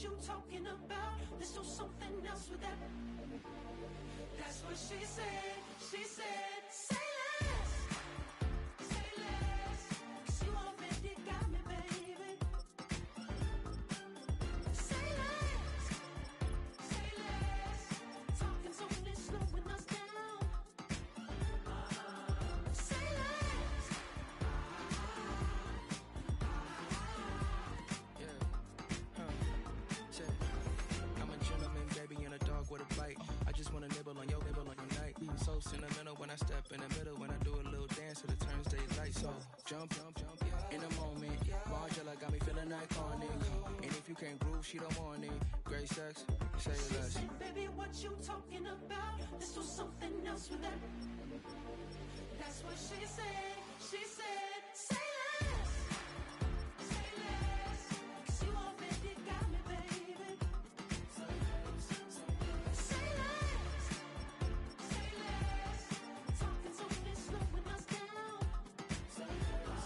what you talking about. Let's do something else with that. That's what she said. She said, say less. Say less. 'Cause you already got me, baby. Say less. Say less. Talking's only slowing us down. Say less. I'm a gentleman, baby, and a dog with a bite. I just wanna nibble on your night. So sentimental when I step in the middle. When I do a little dance till it turns daylight. So jump, in a moment. Margella got me feeling iconic. And if you can't groove, she don't want it. Great sex, say less. She said, baby, what you talking about? Let's do something else with that. That's what she said. She said, say less. Say less. 'Cause you already got me, baby. Say less. Say less. Talking's only slowing us down. Say less.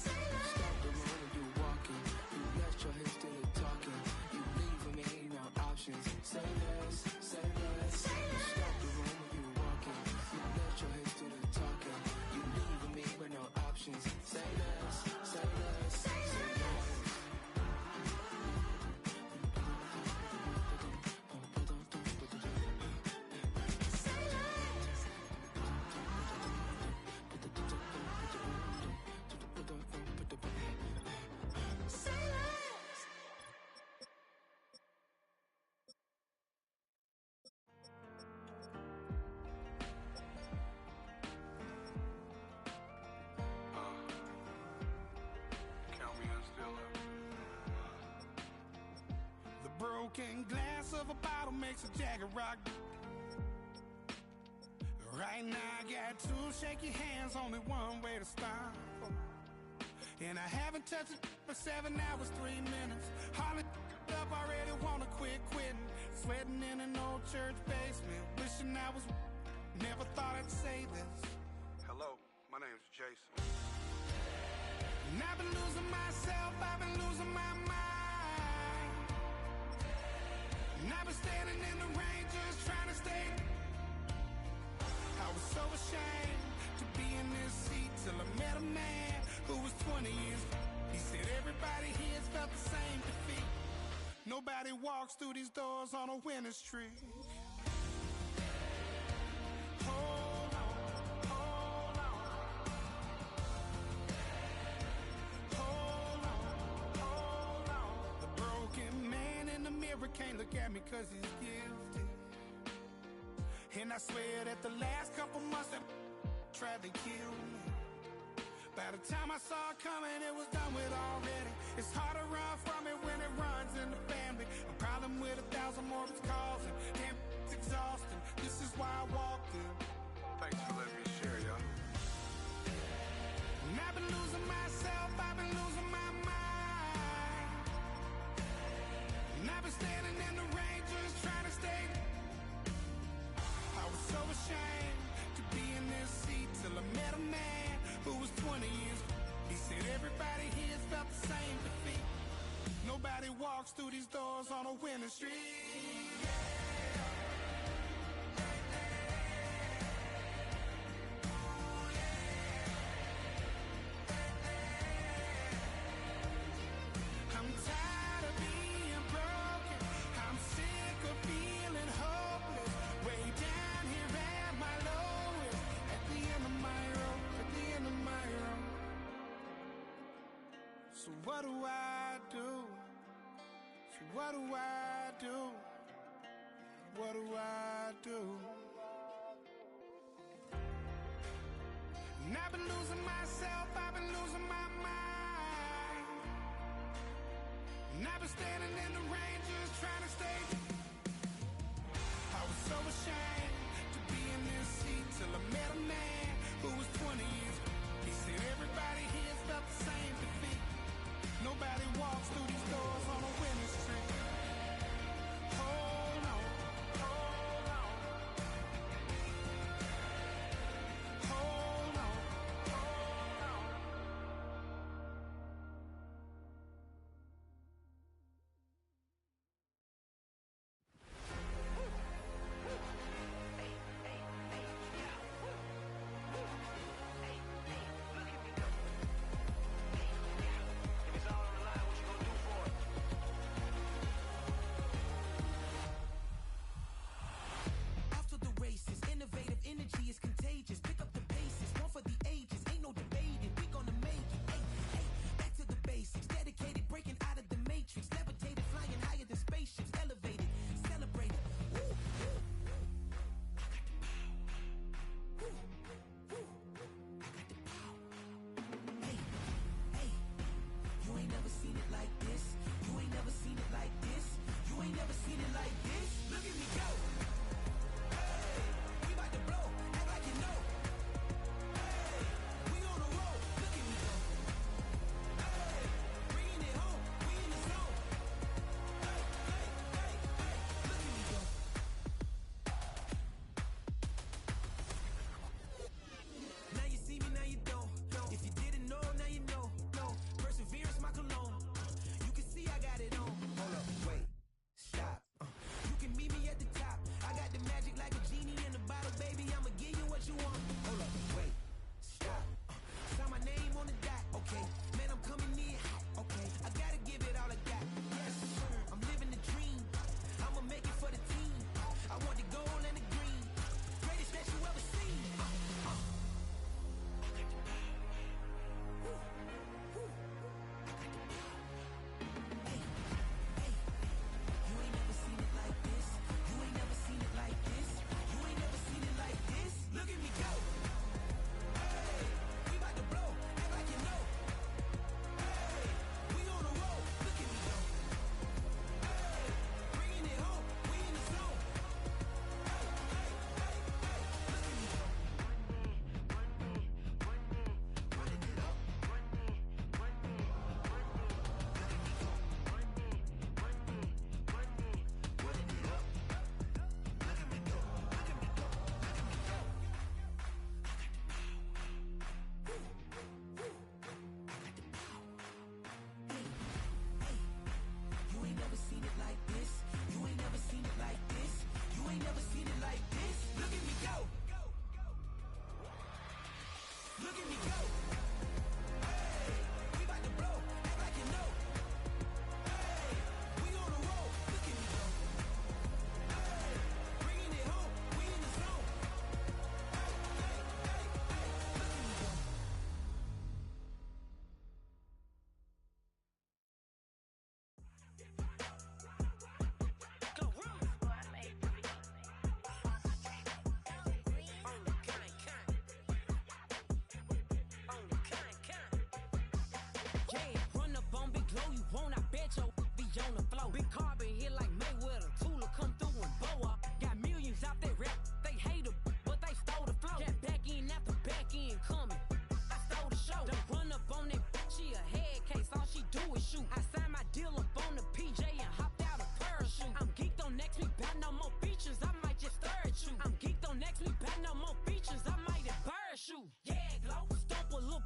Say less. Stop the room when you walking. You left your hips still talking. You leaving me no options. Say less, say less. Say You less. stop the room when you walking. You left your hips still talking. You leaving me with no options. Say less, say less, Say less. Say less. Say less. Count me in still up. The broken glass of a bottle makes a Jagger rock. Right now I got two shaky hands, only one way to stop. And I haven't touched it for 7 hours, 3 minutes. Hardly up, already wanna quit quitting. Sweating in an old church basement, wishing I was. Never thought I'd say this. Hello, my name's Jason. And I've been losing myself, I've been losing my mind. And I've been standing in the rain just trying to stay. I was so ashamed to be in this seat till I met a man who was 20 years. He said everybody here's felt the same defeat. Nobody walks through these doors on a winning streak. Hold on, hold on. Hold on, hold on. The broken man in the mirror can't look at me 'cause he's guilty. And I swear that the last couple months that tried to kill me. By the time I saw it coming, it was done with already. It's hard to run from it when it runs in the family. A problem with 1,000 more it's causing. Damn, it's exhausting. This is why I walked in. Thanks for letting me share, y'all. And I've been losing myself, I've been losing my mind. And I've been standing in the rain just trying to stay. I was so ashamed to be in this seat till I met a man who was 20 years. He said everybody here's felt the same defeat. Nobody walks through these doors on a winning streak. I'm tired of being broken. I'm sick of feeling hopeless. Way down here at my lowest. At the end of my road. At the end of my road. So what do I do? So what do I do? What do I do? And I've been losing myself, I've been losing my mind. And I've been standing in the rain just trying to stay. I was so ashamed to be in this seat till I met a man who was 20 years. He said everybody here's felt the same defeat. Nobody walks through these doors on a winning streak. energy is contagious. Pick up the paces, one for the ages. Ain't no debating, we gonna make it. Hey, hey, back to the basics. Dedicated, breaking out of the matrix. Levitated, flying higher than spaceships. Elevated, celebrated. Woo, woo, woo. I got the power. Woo, woo. I got the power. Hey, hey, you ain't never seen it like this. You ain't never seen it like this. You ain't never seen it like this. Look at me go. Hey, we about to blow. Act like you know. Hey, we on the road. Look at me go. Hey, bringing it home. We in the zone. Hey, hey, hey, hey. Look at me go. Now you see me, now you don't. If you didn't know, now you know. No, perseverance, my cologne. You can see I got it on. Hold up, wait, stop. You can meet me at the top. I got the magic like a genie in a bottle, baby. I'ma give you what you want. Hold up, wait, stop. Sign my name on the dot, okay. Man, I'm coming in hot, okay. I gotta give it all I got. Yes, sir. I'm living the dream. I'ma make it for the team. I want the gold and the green. Greatest that you ever seen. Hey, hey, you ain't never seen it like this. You ain't never seen it like this. You ain't never seen it like this. Look at me go. Hey, we about to blow. Act like you know. Hey, we on the road. Look at me go. Hey, bringing it home. We in the zone. Hey, hey, hey, hey. Look at me go. Running it up. You ain't never seen it like this. You ain't never seen it like this. You ain't never seen it like this. Look at me go. Look at me go. Hey, we about to blow. Act like you know. Hey, we on the road. Look at me go. Hey, bringing it home. We in the zone. Hey, hey, hey, hey. Look at me go. Go run. Yeah, run up on Big Glow, you won't, I bet your be on the floor. Big carbon hit like Mayweather, Tula come through and bow up. Got millions out there rap, they hate her, but they stole the flow. Got back in after back in coming, I stole the show. Don't run up on that, she a head case, all she do is shoot. I signed my deal up on the PJ and hopped out a parachute. I'm geeked on next week, bout no more features, I might just stir at you. I'm geeked on next week, bout no more features, I might embarrass you. Yeah, Glow, stomp a little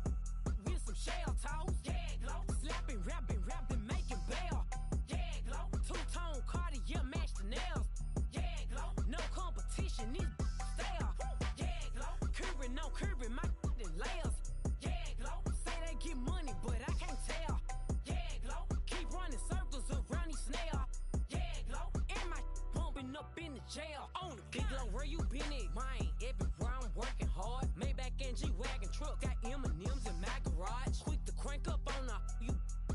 with some shell toes. Yeah, Glow, slapping, rapping, making bail. Yeah, Glow, two-tone Cartier match the nails. Yeah, Glow, no competition, these stale. Yeah, Glow, curving, no curving, my in layers. Yeah, Glow, say they get money, but I can't tell. Yeah, Glow, keep running circles around these snails. Yeah, Glow, and my bumping up in the jail. On the Big Glow, where you been at? Mine, everywhere I'm working hard. Maybach and G-Wagon truck, got M&M's in my garage. Quick to crank up on her, you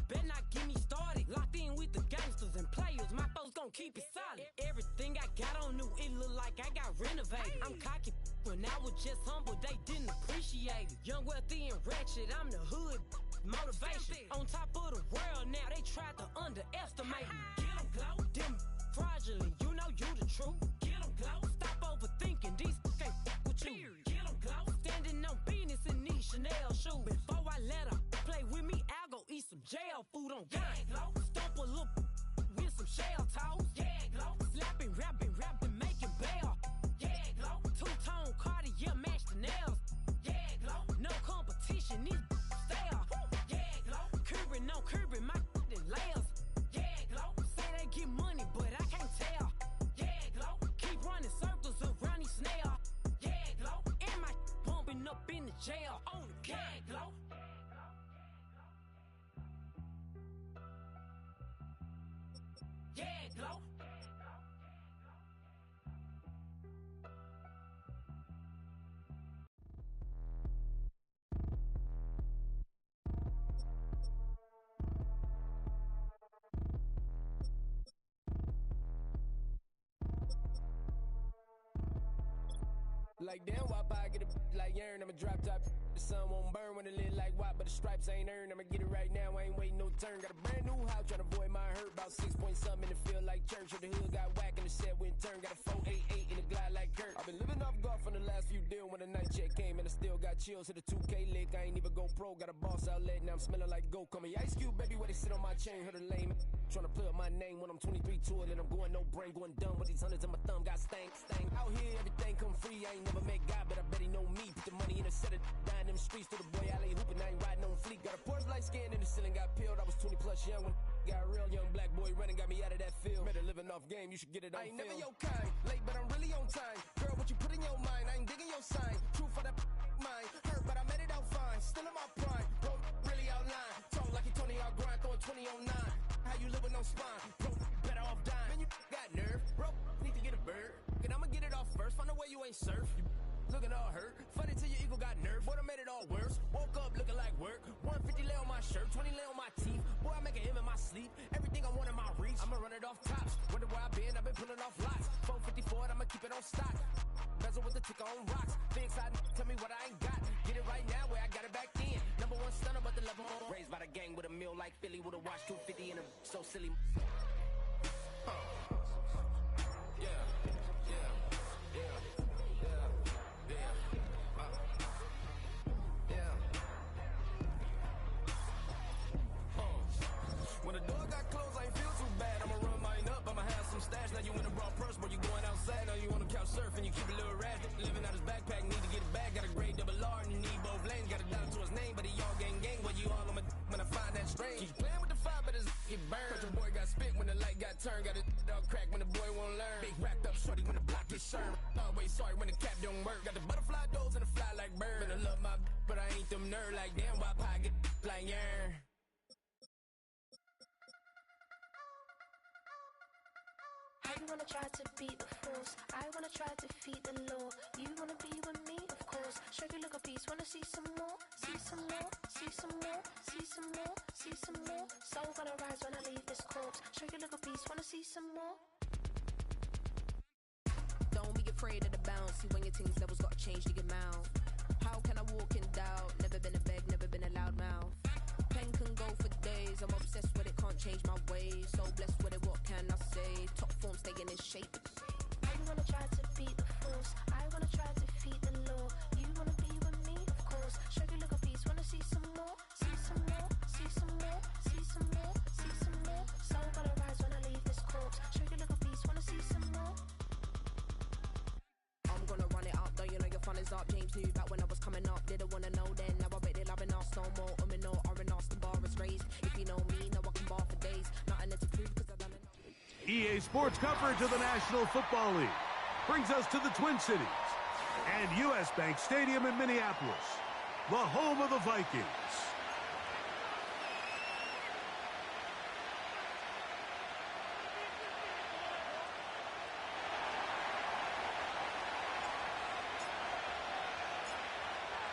better not get me started. Locked in with the gangsters and players, my folks gon' keep it solid. Everything I got on new, it look like I got renovated. I'm cocky when I was just humble, they didn't appreciate it. Young, wealthy, and ratchet, I'm the hood motivation. On top of the world now, they tried to underestimate me. Get 'em, Glow, them fraudulent, you know you the truth. Get 'em, Glow, stop overthinking, these can't with you. Get 'em, Glow, standing on business in these Chanel shoes. Before I let her play with me, I'll go eat some jail food on game. Yeah, Glow, stomp a little with some shell toes. Yeah, Glow, slapping, rapping, making bail. Yeah, Glow, two-tone Cartier match the nails. Yeah, Glow, no competition, these stale. Yeah, Glow, curving, no curving, my in layers. Yeah, Glow, say they get money, but I can't tell. Yeah, Glow, keep running circles around these snails. Yeah, Glow, and my bumping up in the jail. On the gang, Glow. Yeah, Glow. Like damn, why I get a like yarn? I'ma drop top. The sun won't burn when it lit like what, but the stripes ain't earned. I'ma get it right now, I ain't waiting no turn. Got a brand new house, tryna avoid my hurt. About 6 point something in the field like church. Or the hood got whack and the set went turn. Got a 488 in the glide like Kurt. I've been living off golf on the last few deals. When the night check came and I still got chills. Hit a 2K lick, I ain't even go pro. Got a boss outlet, now I'm smelling like gold. Call me Ice Cube, baby, where they sit on my chain. Heard a lame tryna play up my name when I'm 23 to it. And I'm going no brain, going dumb with these hundreds in my thumb. Got stank. Out here, everything come free. I ain't never met God, but I bet he know me. Put the money in a set of dying them streets to the boy alley hooping. I ain't riding on fleek. Got a Porsche light scan in the ceiling, got peeled. I was 20 plus young when got real. Young black boy running, got me out of that field. Better living off game, you should get it on. I ain't never your kind, late but I'm really on time. Girl, what you put in your mind, I ain't digging your sign. True for that mine, hurt but I made it out fine. Still in my prime, bro, really outline. Talk like you Tony out grind, throwing 20 on 9. How you live with no spine, bro, better off dying. Man, you got nerve, bro, need to get a bird. And I'ma get it off first, find a way you ain't surf. You looking all hurt, funny till your ego got nerve. Boy, I made it all worse, woke up looking like work. 150 lay on my shirt, 20 lay on my teeth. Boy, I make an M in my sleep, everything I want in my reach. I'ma run it off tops, wonder where I've been pulling off lots. 454, I'ma keep it on stock. Bezel with the ticker on rocks. Big side, tell me what I ain't got. Get it right now where I got it back then. Number one stunner, but the level on. Raised by the gang with a meal like Philly with a watch 250 in a so silly. When the door got closed, I ain't feel too bad. I'ma run mine up, I'ma have some stash. Now you in a broad purse, but you going outside. Now you on the couch surfing, you keep a little rat. Living out his backpack, need to get it back. Got a grade double R and you need both lanes. Got a dollar to his name, but he all gang. But you all on my when I find that strange. Keep playing with the fire, but his get burned. Cause your boy got spit when the light got turned. Got a dog crack when the boy won't learn. Big racked up shorty when the block gets served. Always sorry when the cap don't work. Got the butterfly doors and the fly like bird. And I love my but I ain't them nerd like damn. Why pie get like yarn? I wanna try to beat the force. I wanna try to defeat the law. You wanna be with me, of course. Show you look a piece. Wanna see some more? See some more? See some more? See some more? See some more? Soul gonna rise when I leave this corpse. Show you look a piece. Wanna see some more? Don't be afraid of the bounce. See when your things levels gotta change to your mouth. How can I walk in doubt? Never been a beg, never been a loud mouth. Pen can go for days. I'm obsessed with it, can't change my ways. So blessed with it, what can I say? Top form staying in shape. I wanna try to beat the force. I wanna try to defeat the law. You wanna be with me, of course. Show you look a piece. Wanna see some more? See some more? See some more? See some more? See some more? Soul gonna rise when I leave this corpse. Show you look a piece. Wanna see some more? I'm gonna run it up, though you know your fun is up. James knew back when I was coming up, didn't wanna know then. Now I bet they're loving us no more. No R&R's, the bar is raised. If you know me, now I can bar for days. Nothing to prove because I've done it. EA Sports coverage of the National Football League brings us to the Twin Cities and U.S. Bank Stadium in Minneapolis, the home of the Vikings.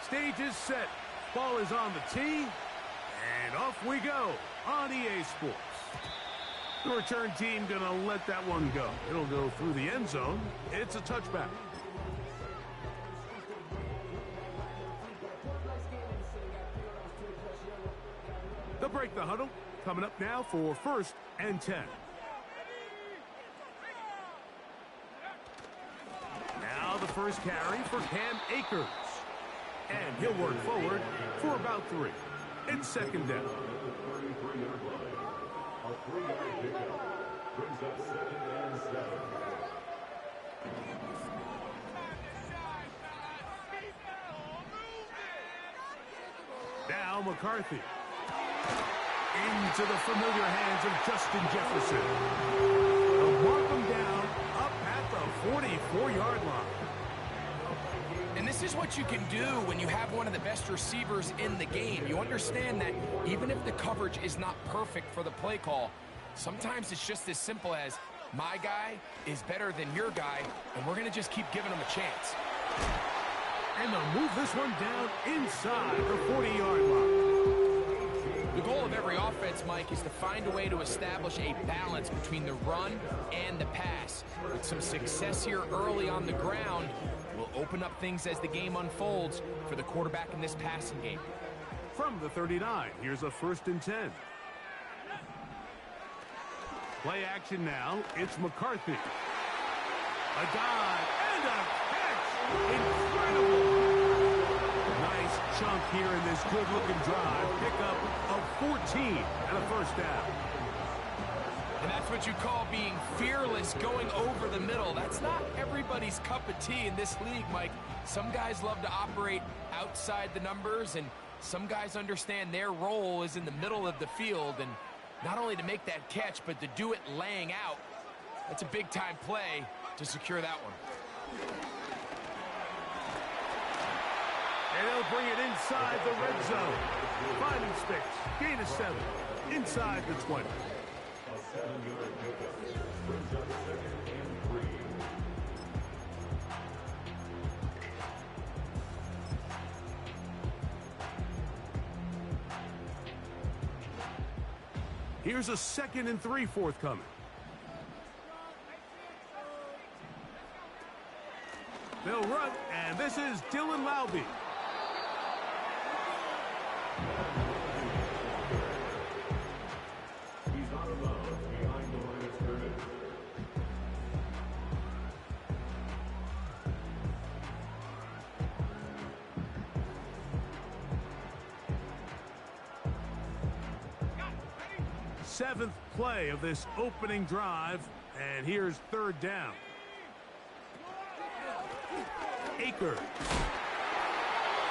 Stage is set. Ball is on the tee. And off we go on EA Sports. The return team gonna let that one go. It'll go through the end zone. It's a touchback. They'll break the huddle. Coming up now for 1st and 10. Now the first carry for Cam Akers. And he'll work forward for about 3. It's 2nd down. Now McCarthy. Into the familiar hands of Justin Jefferson. They'll mark him down up at the 44-yard line. And this is what you can do when you have one of the best receivers in the game. You understand that even if the coverage is not perfect for the play call, sometimes it's just as simple as my guy is better than your guy, and we're going to just keep giving him a chance. And they'll move this one down inside the 40-yard line. The goal of every offense, Mike, is to find a way to establish a balance between the run and the pass. With some success here early on the ground, will open up things as the game unfolds for the quarterback in this passing game. From the 39, here's a 1st and 10. Play action now. It's McCarthy. A dive and a catch. Incredible. Nice chunk here in this good-looking drive. Pickup of 14 and a 1st down. And that's what you call being fearless, going over the middle. That's not everybody's cup of tea in this league, Mike. Some guys love to operate outside the numbers, and some guys understand their role is in the middle of the field, and not only to make that catch, but to do it laying out. That's a big-time play to secure that one. And they'll bring it inside the red zone. Finding space. Gain of 7. Inside the 20. Here's a 2nd and 3 forthcoming. They'll run, and this is Dylan Laube. He's not allowed behind the line of scrimmage. Seventh play of this opening drive, and here's 3rd down. Akers.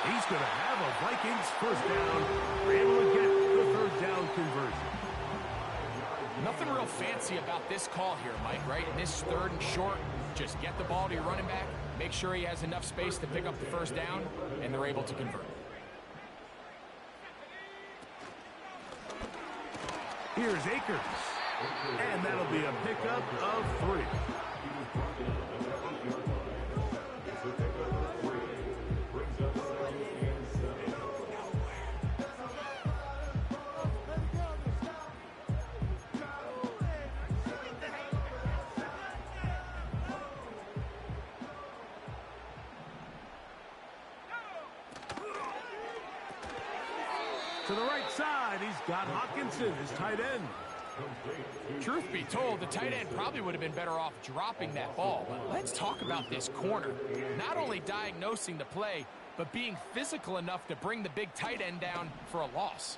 He's going to have a Vikings 1st down. We're able to get the 3rd down conversion. Nothing real fancy about this call here, Mike, right? In this 3rd and short, just get the ball to your running back, make sure he has enough space to pick up the 1st down, and they're able to convert. Here's Akers. And that'll be a pickup of 3. To the right side, he's got Hawkinson, his tight end. Truth be told, the tight end probably would have been better off dropping that ball. But let's talk about this corner. Not only diagnosing the play, but being physical enough to bring the big tight end down for a loss.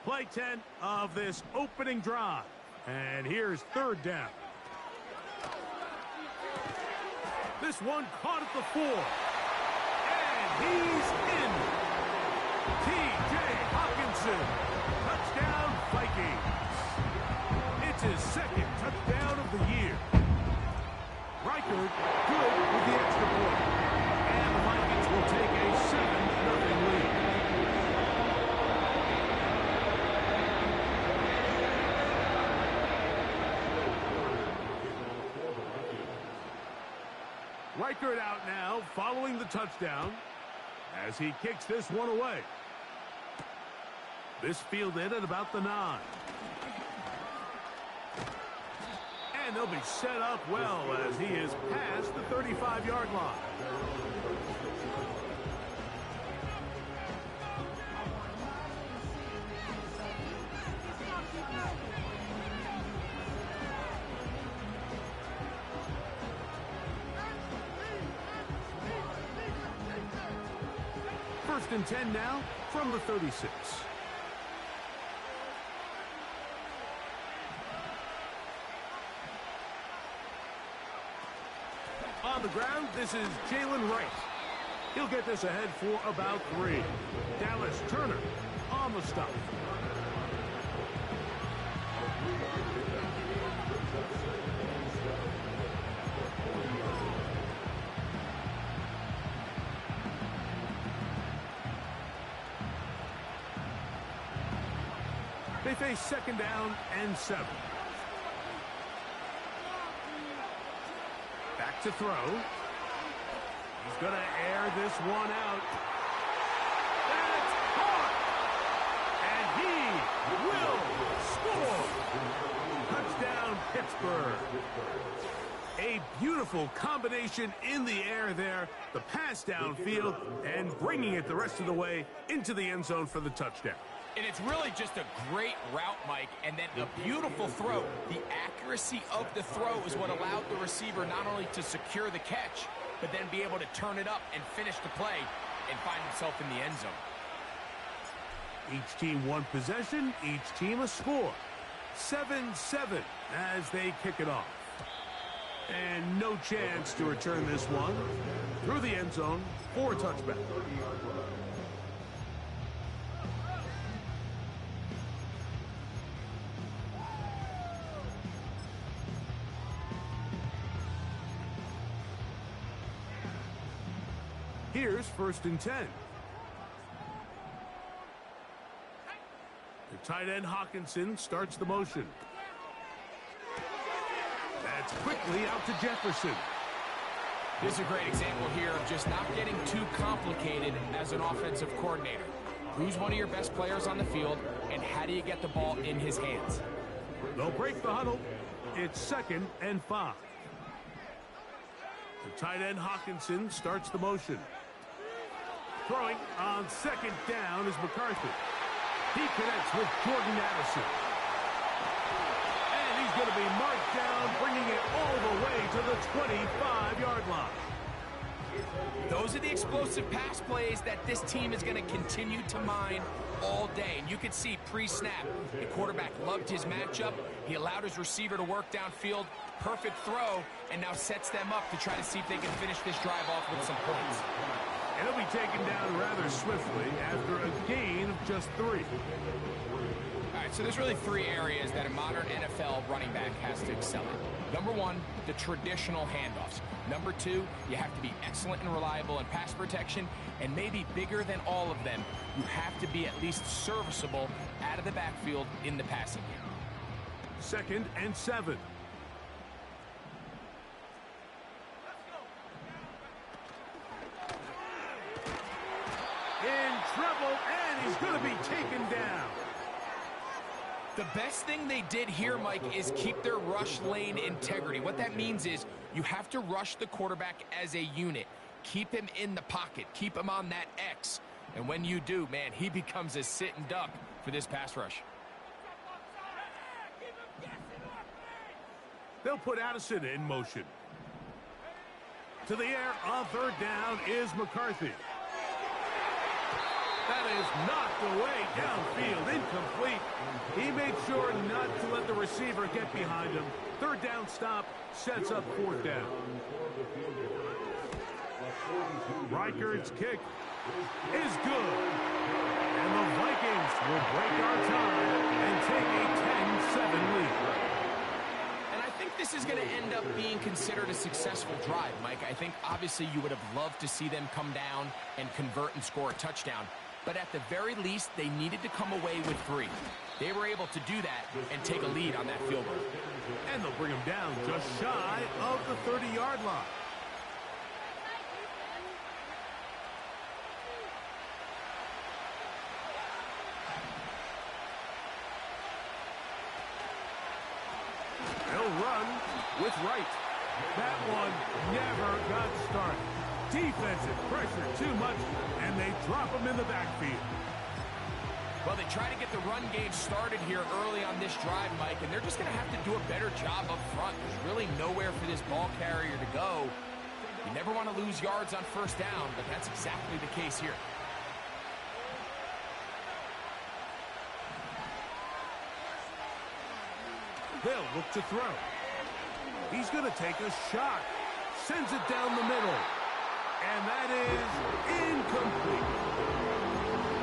Play 10 of this opening drive. And here's 3rd down. This one caught at the 4. And he's in. T.J. Hawkinson. Touchdown, Vikings. It's his 2nd touchdown of the year. Reichard good with the extra point. And the Vikings will take a 7-0 lead. Reichard out now following the touchdown as he kicks this one away. This fielded at about the 9. And they'll be set up well as he is past the 35-yard line. First and 10 now from the 36. On the ground, this is Jalen Wright. He'll get this ahead for about 3. Dallas Turner on the stop. They face 2nd down and 7. Back to throw. He's going to air this one out. That's caught! And he will score! Touchdown, Pittsburgh. A beautiful combination in the air there, the pass downfield, and bringing it the rest of the way into the end zone for the touchdown. And it's really just a great route, Mike, and then a beautiful throw. The accuracy of the throw is what allowed the receiver not only to secure the catch, but then be able to turn it up and finish the play and find himself in the end zone. Each team one possession, each team a score. 7-7 as they kick it off. And no chance to return this one through the end zone for a touchback. Here's 1st and 10. The tight end Hawkinson starts the motion. That's quickly out to Jefferson. This is a great example here of just not getting too complicated as an offensive coordinator. Who's one of your best players on the field, and how do you get the ball in his hands? They'll break the huddle. It's 2nd and 5. The tight end Hawkinson starts the motion. Throwing on 2nd down is McCarthy. He connects with Jordan Addison. And he's going to be marked down, bringing it all the way to the 25-yard line. Those are the explosive pass plays that this team is going to continue to mine all day. And you can see pre-snap, the quarterback loved his matchup. He allowed his receiver to work downfield. Perfect throw, and now sets them up to try to see if they can finish this drive off with some points. And he'll be taken down rather swiftly after a gain of just 3. All right, so there's really 3 areas that a modern NFL running back has to excel in. Number 1, the traditional handoffs. Number 2, you have to be excellent and reliable in pass protection, and maybe bigger than all of them, you have to be at least serviceable out of the backfield in the passing game. 2nd and 7. In trouble, and he's going to be taken down. The best thing they did here, Mike, is keep their rush lane integrity. What that means is you have to rush the quarterback as a unit. Keep him in the pocket. Keep him on that X. And when you do, man, he becomes a sitting duck for this pass rush. They'll put Addison in motion. To the air on 3rd down is McCarthy. That is knocked away downfield, incomplete. He made sure not to let the receiver get behind him. 3rd down stop sets up 4th down. Reichardt's kick is good. And the Vikings will break our tie and take a 10-7 lead. This is going to end up being considered a successful drive, Mike. I think obviously you would have loved to see them come down and convert and score a touchdown. But at the very least, they needed to come away with 3. They were able to do that and take a lead on that field goal. And they'll bring him down just shy of the 30-yard line. Run with Wright. That one never got started. Defensive pressure too much, and they drop him in the backfield. Well, they try to get the run game started here early on this drive, Mike, and they're just going to have to do a better job up front. There's really nowhere for this ball carrier to go. You never want to lose yards on 1st down, but that's exactly the case here. They'll look to throw. He's going to take a shot. Sends it down the middle. And that is incomplete.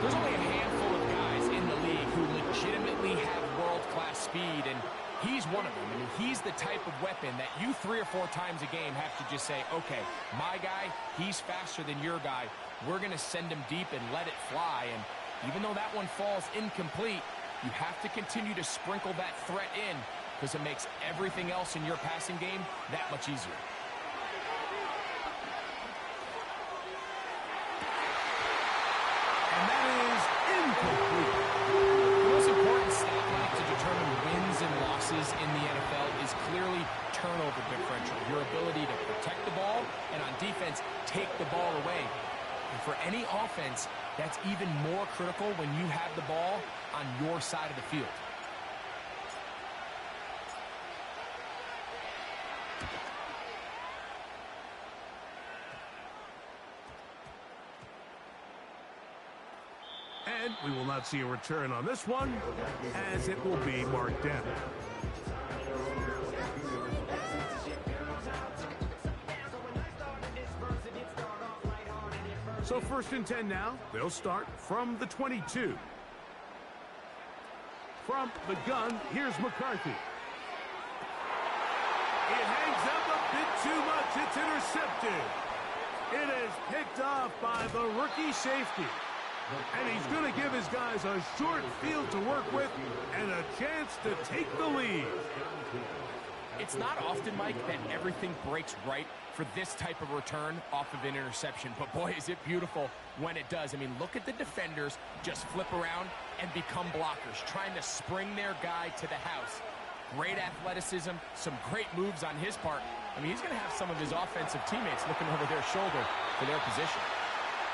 There's only a handful of guys in the league who legitimately have world-class speed, and he's one of them. I mean, he's the type of weapon that you 3 or 4 times a game have to just say, okay, my guy, he's faster than your guy. We're going to send him deep and let it fly. And even though that one falls incomplete, you have to continue to sprinkle that threat in, because it makes everything else in your passing game that much easier. And that is incomplete. The most important stat line to determine wins and losses in the NFL is clearly turnover differential, your ability defense, that's even more critical when you have the ball on your side of the field. And we will not see a return on this one, as it will be marked down. So 1st and 10 now. They'll start from the 22. From the gun, here's McCarthy. It hangs up a bit too much. It's intercepted. It is picked off by the rookie safety. And he's going to give his guys a short field to work with and a chance to take the lead. It's not often, Mike, that everything breaks right for this type of return off of an interception. But, boy, is it beautiful when it does. I mean, look at the defenders just flip around and become blockers, trying to spring their guy to the house. Great athleticism, some great moves on his part. I mean, he's going to have some of his offensive teammates looking over their shoulder for their position.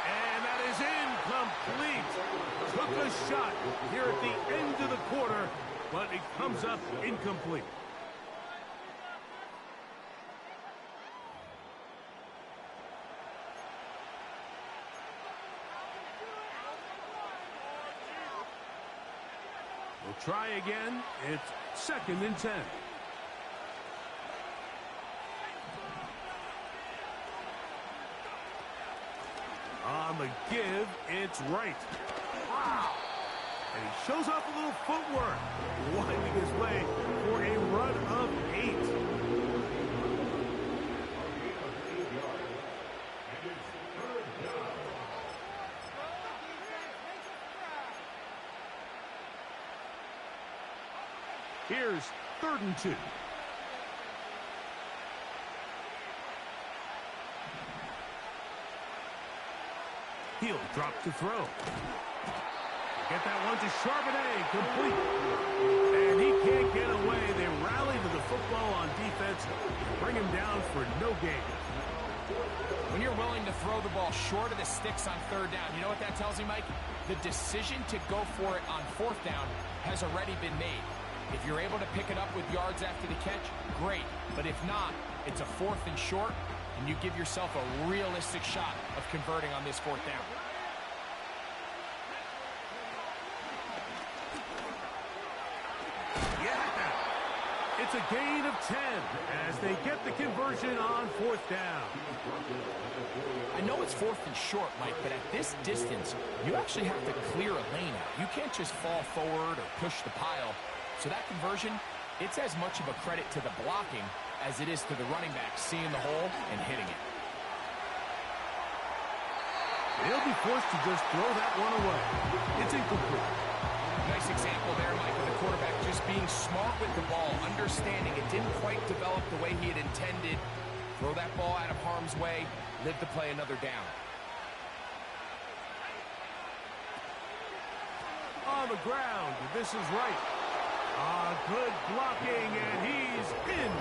And that is incomplete. Took a shot here at the end of the quarter, but it comes up incomplete. We'll try again. It's 2nd and 10. On the give, it's right. Wow! And he shows off a little footwork, winding his way for a run of 8. Here's 3rd and 2. He'll drop to throw. Get that one to Charbonnet, complete. And he can't get away. They rally to the football on defense, bring him down for no gain. When you're willing to throw the ball short of the sticks on 3rd down, you know what that tells me, Mike? The decision to go for it on 4th down has already been made. If you're able to pick it up with yards after the catch, great. But if not, it's a 4th and short, and you give yourself a realistic shot of converting on this 4th down. Yeah! It's a gain of 10 as they get the conversion on 4th down. I know it's 4th and short, Mike, but at this distance, you actually have to clear a lane out. You can't just fall forward or push the pile. So that conversion, it's as much of a credit to the blocking as it is to the running back seeing the hole and hitting it. They'll be forced to just throw that one away. It's incomplete. Nice example there, Mike, of the quarterback just being smart with the ball, understanding it didn't quite develop the way he had intended. Throw that ball out of harm's way, live to play another down. On the ground, this is right. Good blocking, and he's in.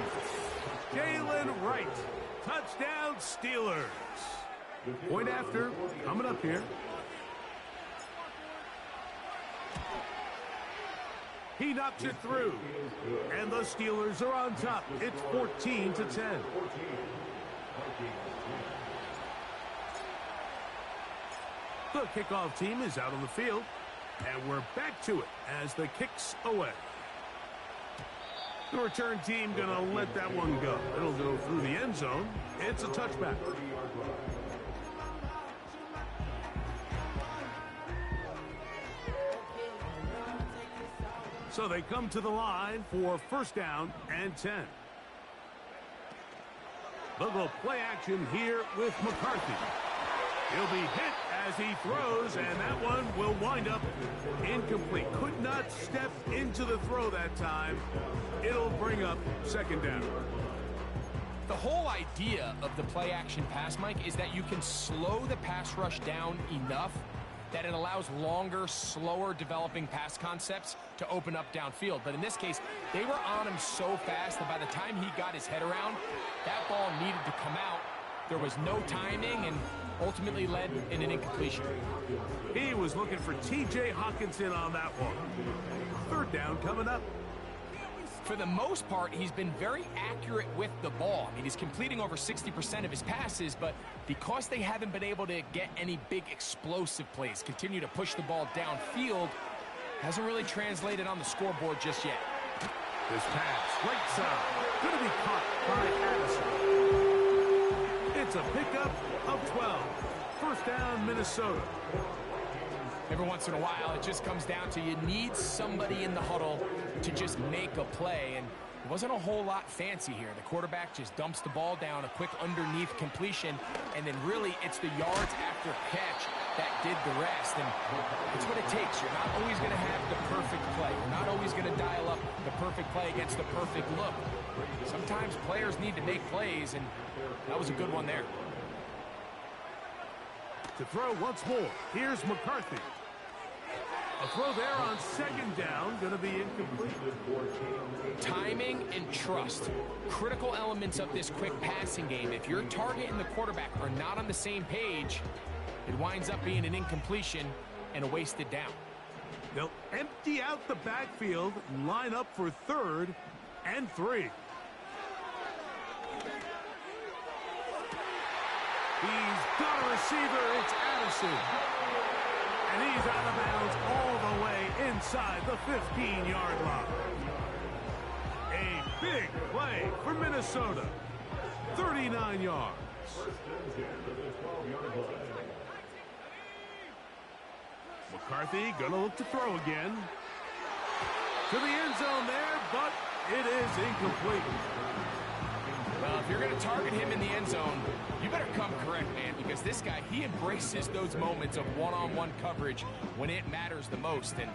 Jalen Wright. Touchdown, Steelers. Point after, coming up here. He knocks it through, and the Steelers are on top. It's 14-10. The kickoff team is out on the field, and we're back to it as the kick's away. The return team going to let that one go. It'll go through the end zone. It's a touchback. So they come to the line for 1st down and 10. They'll go play action here with McCarthy. He'll be hit as he throws, and that one will wind up incomplete. Could not step into the throw that time. It'll bring up 2nd down. The whole idea of the play action pass, Mike, is that you can slow the pass rush down enough that it allows longer, slower developing pass concepts to open up downfield. But in this case, they were on him so fast that by the time he got his head around, that ball needed to come out, There was no timing and ultimately led in an incompletion. He was looking for T.J. Hawkinson on that one. Third down coming up. For the most part, he's been very accurate with the ball. I mean, he's completing over 60% of his passes, but because they haven't been able to get any big explosive plays, continue to push the ball downfield, hasn't really translated on the scoreboard just yet. This pass, right side, going to be caught by Addison. It's a pickup of 12. First down, Minnesota. Every once in a while, it just comes down to you need somebody in the huddle to just make a play, and it wasn't a whole lot fancy here. The quarterback just dumps the ball down, a quick underneath completion, and then really it's the yards after catch that did the rest, and it's what it takes. You're not always going to have the perfect play. You're not always going to dial up the perfect play against the perfect look. Sometimes players need to make plays, and that was a good one there. To throw once more, here's McCarthy. A throw there on second down, going to be incomplete. Timing and trust, critical elements of this quick passing game. If your target and the quarterback are not on the same page, it winds up being an incompletion and a wasted down. They'll empty out the backfield, line up for 3rd and 3. He's got a receiver. It's Addison. And he's out of bounds all the way inside the 15-yard line. A big play for Minnesota. 39 yards. McCarthy gonna look to throw again. To the end zone there, but it is incomplete. Well, if you're going to target him in the end zone, you better come correct, man, because this guy, he embraces those moments of one-on-one coverage when it matters the most, and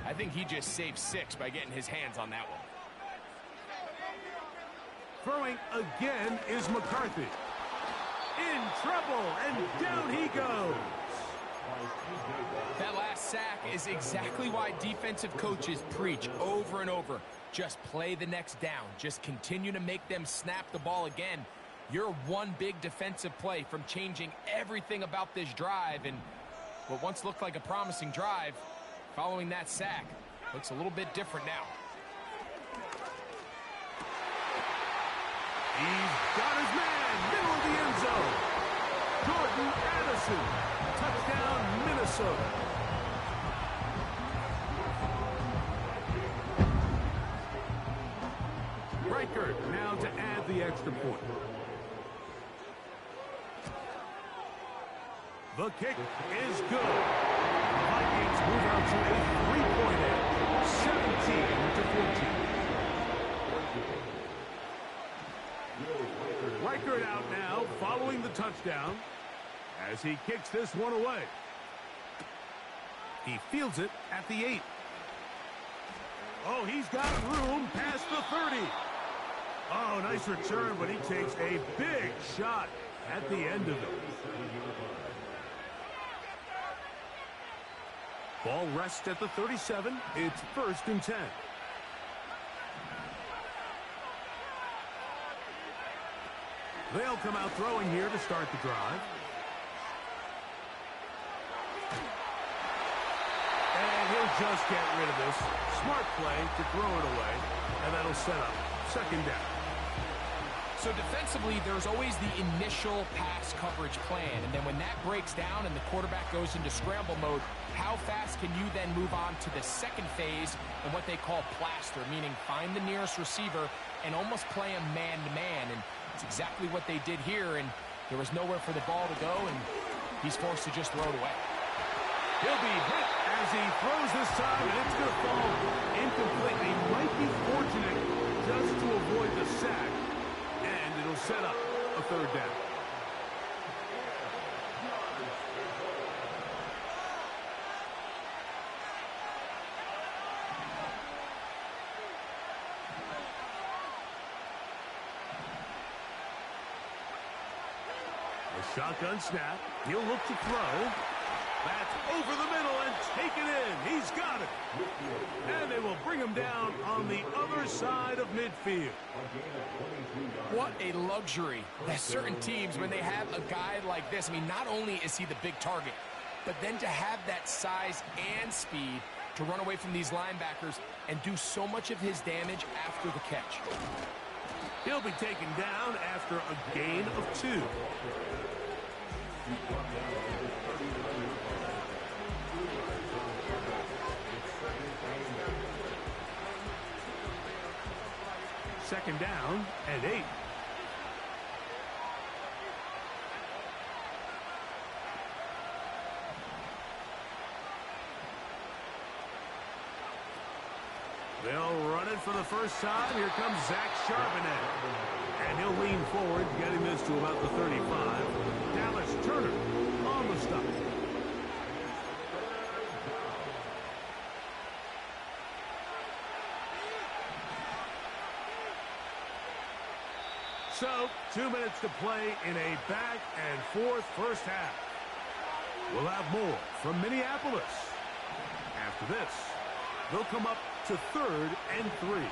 I think he just saved 6 by getting his hands on that one. Throwing again is McCarthy. In trouble, and down he goes. That last sack is exactly why defensive coaches preach over and over. Just play the next down. Just continue to make them snap the ball again. You're one big defensive play from changing everything about this drive, and what once looked like a promising drive, following that sack, looks a little bit different now. He's got his man, middle of the end zone. Jordan Addison, touchdown Minnesota. Reichert now to add the extra point. The kick is good. Vikings move out to a 3-point edge, 17-14. Reichert out now, following the touchdown, as he kicks this one away. He fields it at the 8. Oh, he's got room past the 30. Oh, nice return, but he takes a big shot at the end of it. Ball rests at the 37. It's 1st and 10. They'll come out throwing here to start the drive. And he'll just get rid of this. Smart play to throw it away, and that'll set up 2nd down. So defensively, there's always the initial pass coverage plan, and then when that breaks down and the quarterback goes into scramble mode, how fast can you then move on to the second phase and what they call plaster, meaning find the nearest receiver and almost play him man-to-man, and it's exactly what they did here, and there was nowhere for the ball to go, and he's forced to just throw it away. He'll be hit as he throws this time, and it's going to fall incomplete. He might be fortunate just to avoid the sack, and it'll set up a 3rd down. A shotgun snap. He'll look to throw. That's over the middle and take it in. He's got it. And they will bring him down on the other side of midfield. What a luxury. There's certain teams, when they have a guy like this, I mean, not only is he the big target, but then to have that size and speed to run away from these linebackers and do so much of his damage after the catch. He'll be taken down after a gain of 2. Second down and 8. They'll run it for the first time. Here comes Zach Charbonnet. And he'll lean forward, getting this to about the 35. Dallas Turner on the stop. So, 2 minutes to play in a back-and-forth first half. We'll have more from Minneapolis. After this, they'll come up to 3rd and 3.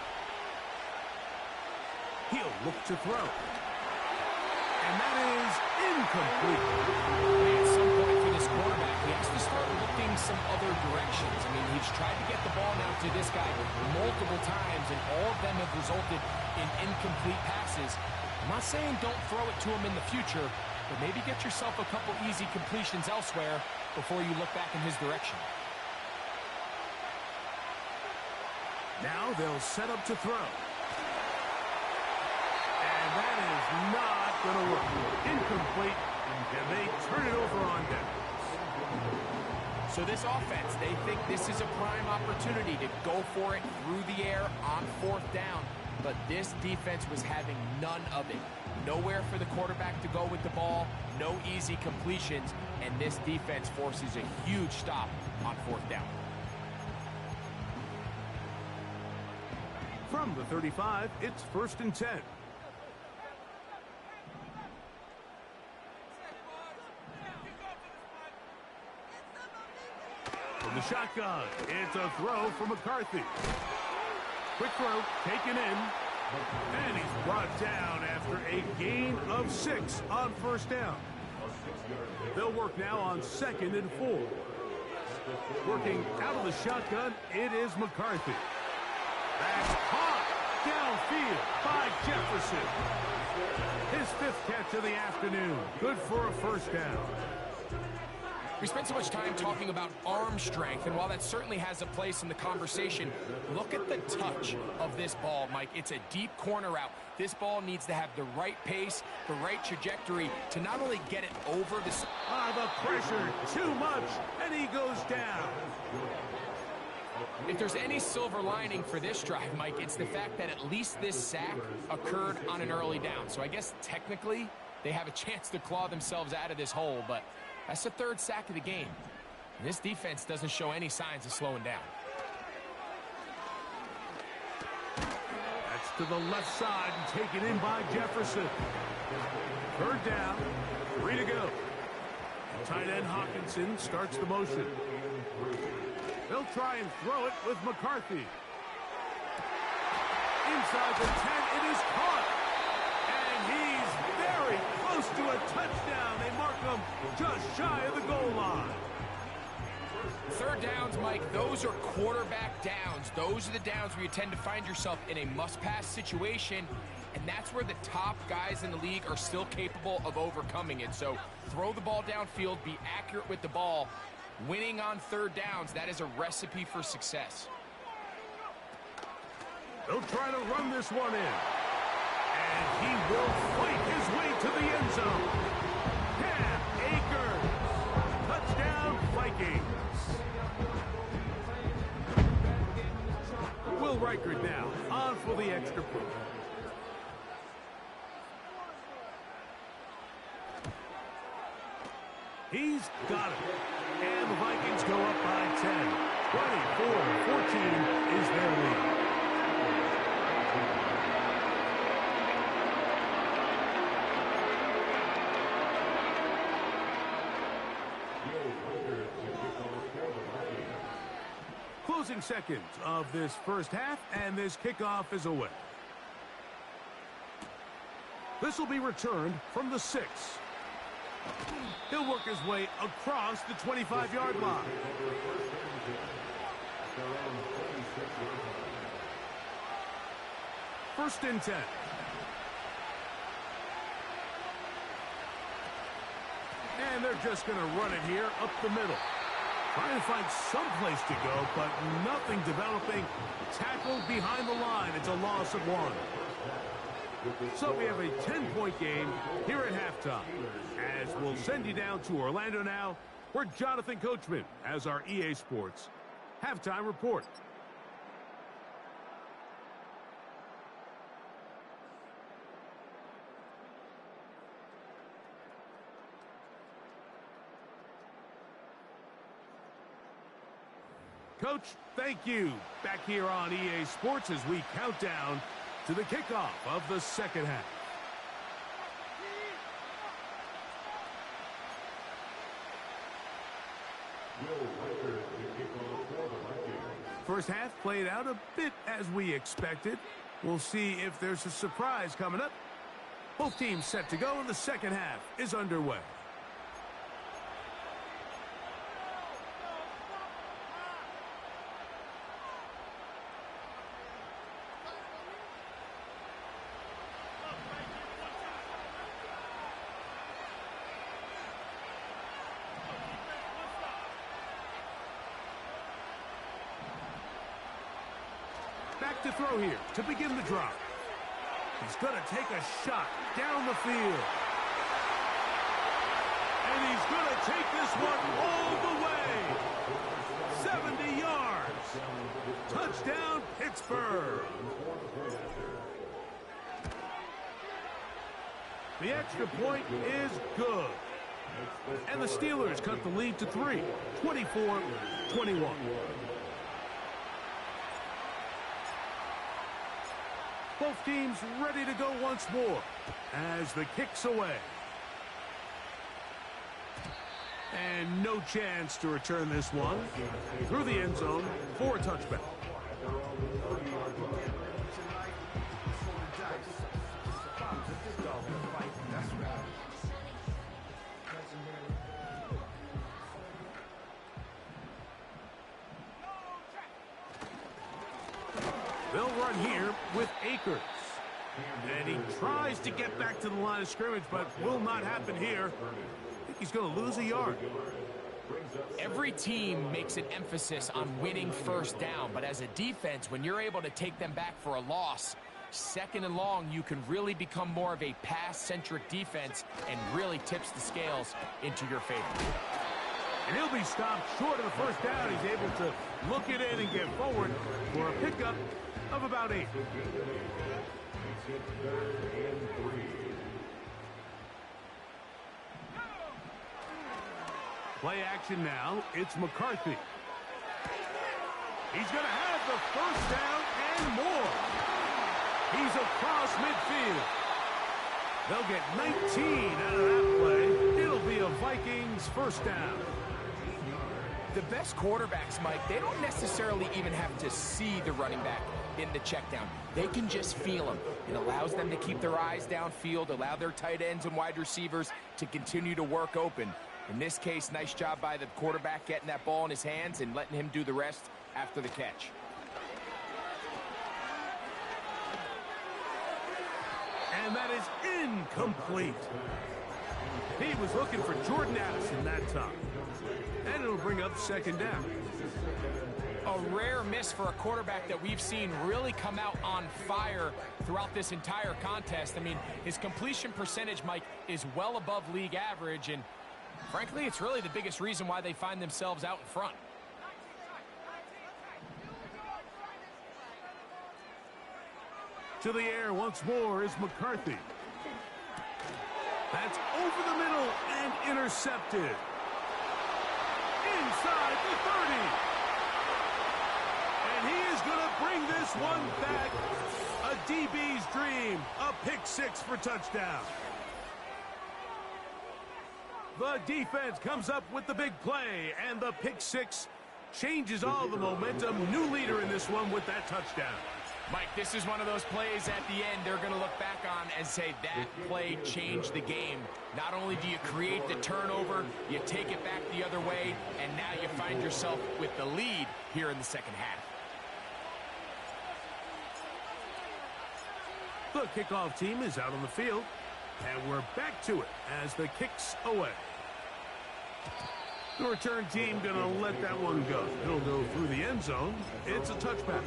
He'll look to throw. And that is incomplete. At some point for this quarterback, he has to start looking some other directions. I mean, he's tried to get the ball now to this guy multiple times, and all of them have resulted in incomplete passes. I'm not saying don't throw it to him in the future, but maybe get yourself a couple easy completions elsewhere before you look back in his direction. Now they'll set up to throw. And that is not going to work. Incomplete, and they turn it over on downs. So this offense, they think this is a prime opportunity to go for it through the air on 4th down. But this defense was having none of it. Nowhere for the quarterback to go with the ball, no easy completions, and this defense forces a huge stop on 4th down. From the 35, it's 1st and 10. From the shotgun, it's a throw for McCarthy. Quick throw, taken in, and he's brought down after a gain of 6 on 1st down. They'll work now on 2nd and 4. Working out of the shotgun, it is McCarthy. That's caught downfield by Jefferson. His 5th catch of the afternoon. Good for a 1st down. We spent so much time talking about arm strength, and while that certainly has a place in the conversation, look at the touch of this ball, Mike. It's a deep corner route. This ball needs to have the right pace, the right trajectory to not only get it over the... The pressure, too much, and he goes down. If there's any silver lining for this drive, Mike, it's the fact that at least this sack occurred on an early down. So I guess technically they have a chance to claw themselves out of this hole, but that's the 3rd sack of the game. And this defense doesn't show any signs of slowing down. That's to the left side and taken in by Jefferson. 3rd down, 3 to go. Tight end Hawkinson starts the motion. They'll try and throw it with McCarthy. Inside the 10, it is caught. And he's very close to a touchdown. They mark him just shy of the goal line. 3rd downs, Mike, those are quarterback downs. Those are the downs where you tend to find yourself in a must-pass situation, and that's where the top guys in the league are still capable of overcoming it. So throw the ball downfield, be accurate with the ball. Winning on 3rd downs, that is a recipe for success. They'll try to run this one in. And he will fight his way to the end zone. Cam Akers. Touchdown, Vikings. Will Reichert now on for the extra point. He's got it. And the Vikings go up by 10. 24-14 is their lead. Closing seconds of this first half, and this kickoff is away. This will be returned from the 6. He'll work his way across the 25-yard line. First and 10. And they're just going to run it here up the middle. Trying to find some place to go, but nothing developing. Tackled behind the line. It's a loss of 1. So we have a 10-point game here at halftime. As we'll send you down to Orlando now, where Jonathan Coachman has our EA Sports halftime report. Coach, thank you. Back here on EA Sports as we count down to the kickoff of the second half. First half played out a bit as we expected. We'll see if there's a surprise coming up. Both teams set to go, and the second half is underway. Back to throw here to begin the drive. He's going to take a shot down the field. And he's going to take this one all the way. 70 yards. Touchdown, Pittsburgh. The extra point is good. And the Steelers cut the lead to 3, 24-21. Both teams ready to go once more as the kick's away. And no chance to return this one through the end zone for a touchback. They'll run here with Akers. And he tries to get back to the line of scrimmage, but will not happen here. I think he's going to lose a yard. Every team makes an emphasis on winning first down, but as a defense, when you're able to take them back for a loss, second and long, you can really become more of a pass-centric defense and really tips the scales into your favor. And he'll be stopped short of the first down. He's able to look it in and get forward for a pickup of about 8. Play action now. It's McCarthy. He's going to have the first down and more. He's across midfield. They'll get 19 out of that play. It'll be a Vikings first down. The best quarterbacks, Mike, they don't necessarily even have to see the running back in the check down. They can just feel him. It allows them to keep their eyes downfield, allow their tight ends and wide receivers to continue to work open. In this case, nice job by the quarterback getting that ball in his hands and letting him do the rest after the catch. And that is incomplete. He was looking for Jordan Addison that time. And it'll bring up second down. A rare miss for a quarterback that we've seen really come out on fire throughout this entire contest. I mean, his completion percentage, Mike, is well above league average, and frankly, it's really the biggest reason why they find themselves out in front. To the air once more is McCarthy. That's over the middle and intercepted. Inside the 30. And he is going to bring this one back. A DB's dream. A pick six for touchdown. The defense comes up with the big play, and the pick six changes all the momentum. New leader in this one with that touchdown. Mike, this is one of those plays at the end they're going to look back on and say that play changed the game. Not only do you create the turnover, you take it back the other way, and now you find yourself with the lead here in the second half. The kickoff team is out on the field, and we're back to it as the kick's away. The return team going to let that one go. It'll go through the end zone. It's a touchback.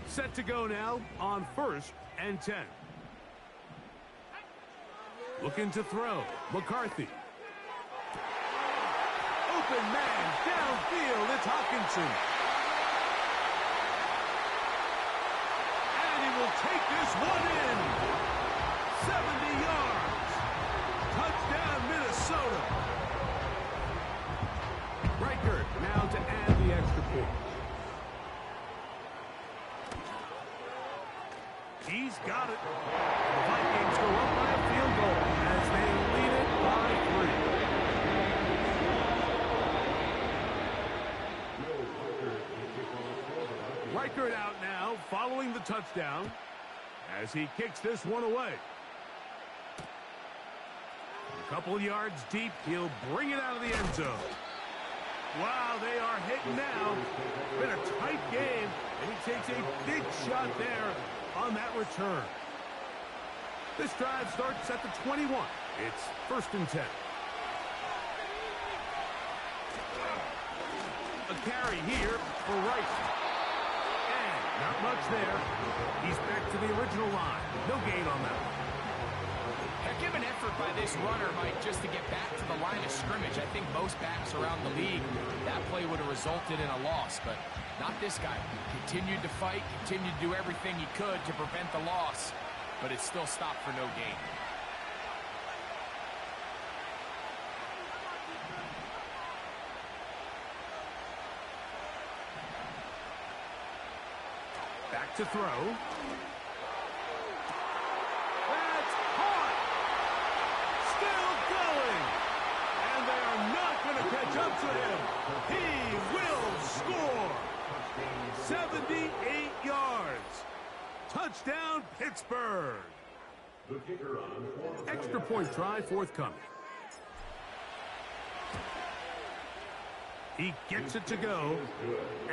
Set to go now on 1st and 10. Looking to throw. McCarthy. Open man downfield. It's Hawkinson. And he will take this one in. 70 yards. Touchdown, Minnesota. Reichert now to add the extra point. He's got it. The Vikings go up by a field goal as they lead it by 3. Reichert out now following the touchdown as he kicks this one away. A couple yards deep, he'll bring it out of the end zone. Wow, they are hitting now. Been a tight game, and he takes a big shot there on that return. This drive starts at the 21. It's 1st and 10. A carry here for Rice. And not much there. He's back to the original line. No gain on that one. Heck of an effort by this runner, Mike, just to get back to the line of scrimmage. I think most backs around the league, that play would have resulted in a loss, but not this guy. Continued to fight, continued to do everything he could to prevent the loss, but it still stopped for no gain. Back to throw. Catch up to him. He will score. 78 yards. Touchdown, Pittsburgh. Extra point try forthcoming. He gets it to go,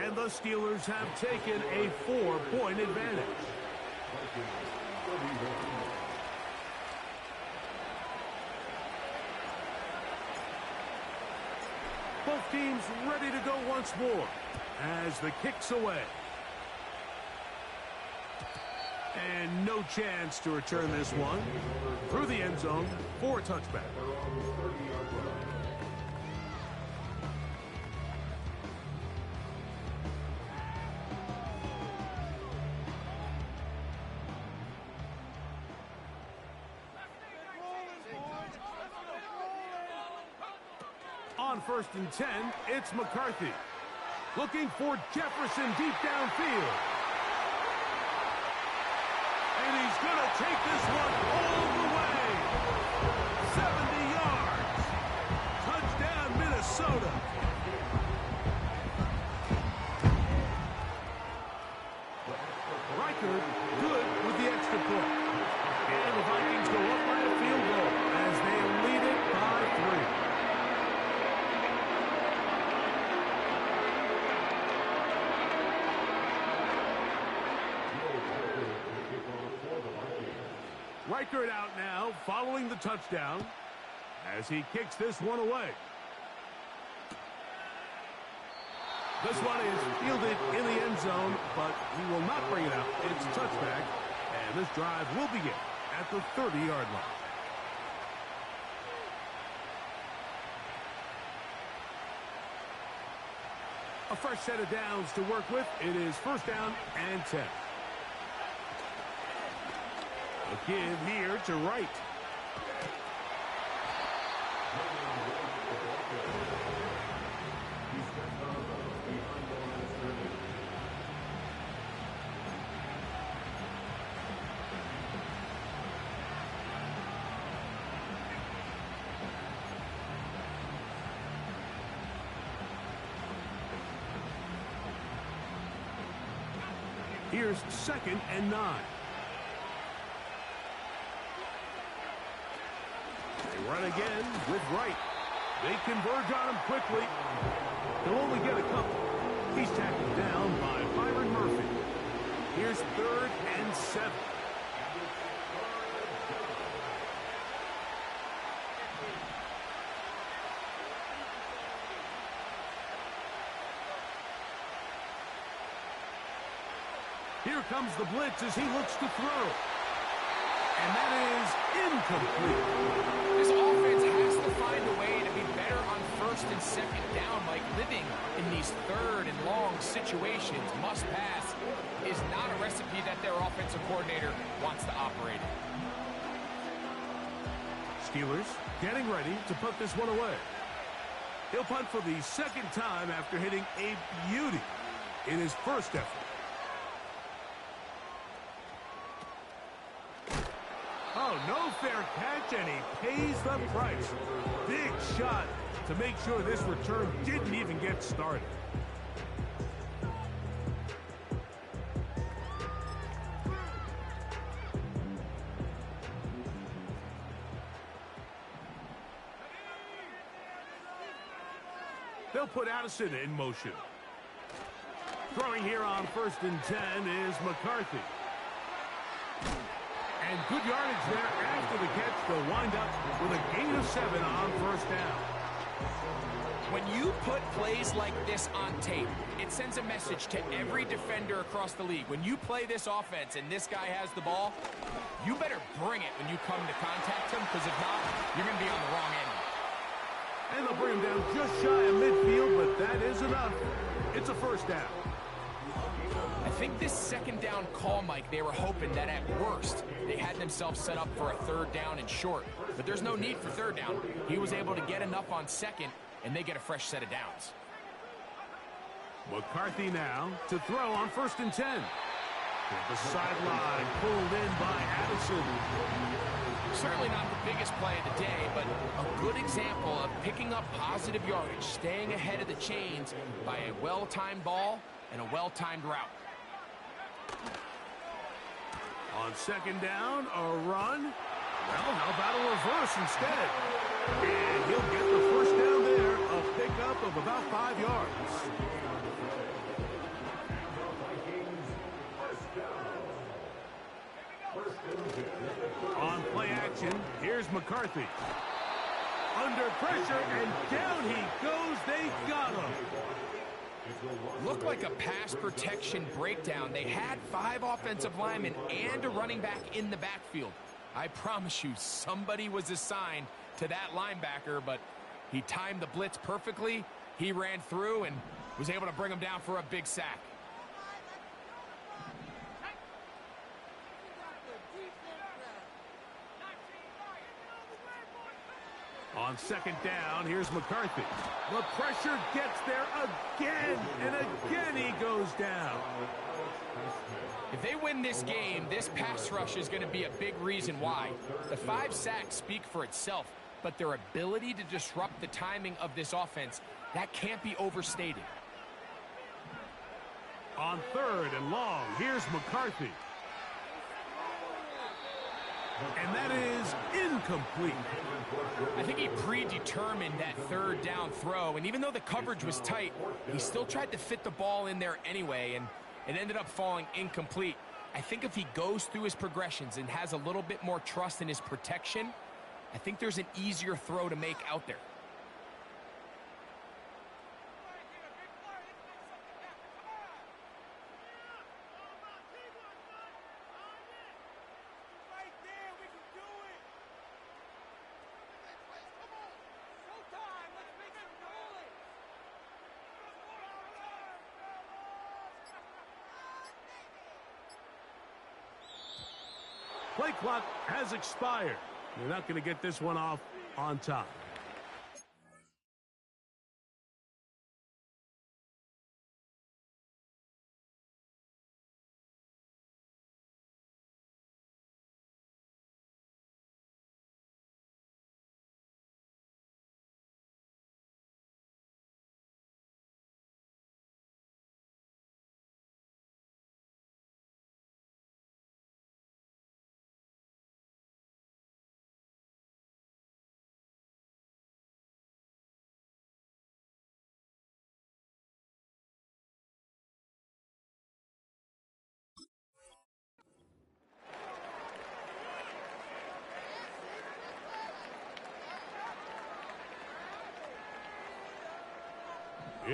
and the Steelers have taken a 4-point advantage. Both teams ready to go once more as the kick's away. And no chance to return this one through the end zone for a touchback. On 1st and 10, it's McCarthy. Looking for Jefferson deep downfield. And he's going to take this one all the way. 70 yards. Touchdown, Minnesota. Reichert good with the extra point. And the Vikings go up by a field goal as they lead it by 3. Reichert out now following the touchdown as he kicks this one away. This one is fielded in the end zone, but he will not bring it out. It's a touchback, and this drive will begin at the 30-yard line. A fresh set of downs to work with. It is 1st down and 10. A give here to Wright. Here's 2nd and 9. They run again with Wright. They converge on him quickly. He'll only get a couple. He's tackled down by Byron Murphy. Here's 3rd and 7. Here comes the blitz as he looks to throw. And that is incomplete. This offense has to find a way to be better on 1st and 2nd down. Like living in these 3rd and long situations, must pass, is not a recipe that their offensive coordinator wants to operate in. Steelers getting ready to put this one away. He'll punt for the 2nd time after hitting a beauty in his first effort. Oh, no fair catch, and he pays the price. Big shot to make sure this return didn't even get started. They'll put Addison in motion. Throwing here on 1st and 10 is McCarthy. And good yardage there after the catch. They'll wind up with a gain of 7 on 1st down. When you put plays like this on tape, it sends a message to every defender across the league. When you play this offense and this guy has the ball, you better bring it when you come to contact him, because if not, you're going to be on the wrong end. And they'll bring him down just shy of midfield, but that is enough. It's a 1st down. I think this 2nd down call, Mike, they were hoping that at worst they had themselves set up for a 3rd down and short. But there's no need for 3rd down. He was able to get enough on 2nd, and they get a fresh set of downs. McCarthy now to throw on 1st and 10. The sideline pulled in by Addison. Certainly not the biggest play of the day, but a good example of picking up positive yardage, staying ahead of the chains by a well-timed ball and a well-timed route. On 2nd down, a run. Well, how about a reverse instead? And he'll get the 1st down there, a pickup of about 5 yards. On play action, here's McCarthy. Under pressure, and down he goes. They got him. Looked like a pass protection breakdown. They had 5 offensive linemen and a running back in the backfield. I promise you, somebody was assigned to that linebacker, but he timed the blitz perfectly. He ran through and was able to bring him down for a big sack. On 2nd down, here's McCarthy. The pressure gets there again, and again he goes down. If they win this game, this pass rush is going to be a big reason why. The 5 sacks speak for itself, but their ability to disrupt the timing of this offense, that can't be overstated. On 3rd and long, here's McCarthy. And that is incomplete. I think he predetermined that 3rd down throw, and even though the coverage was tight, he still tried to fit the ball in there anyway, and it ended up falling incomplete. I think if he goes through his progressions and has a little bit more trust in his protection, I think there's an easier throw to make out there. Play clock has expired. They're not going to get this one off on time.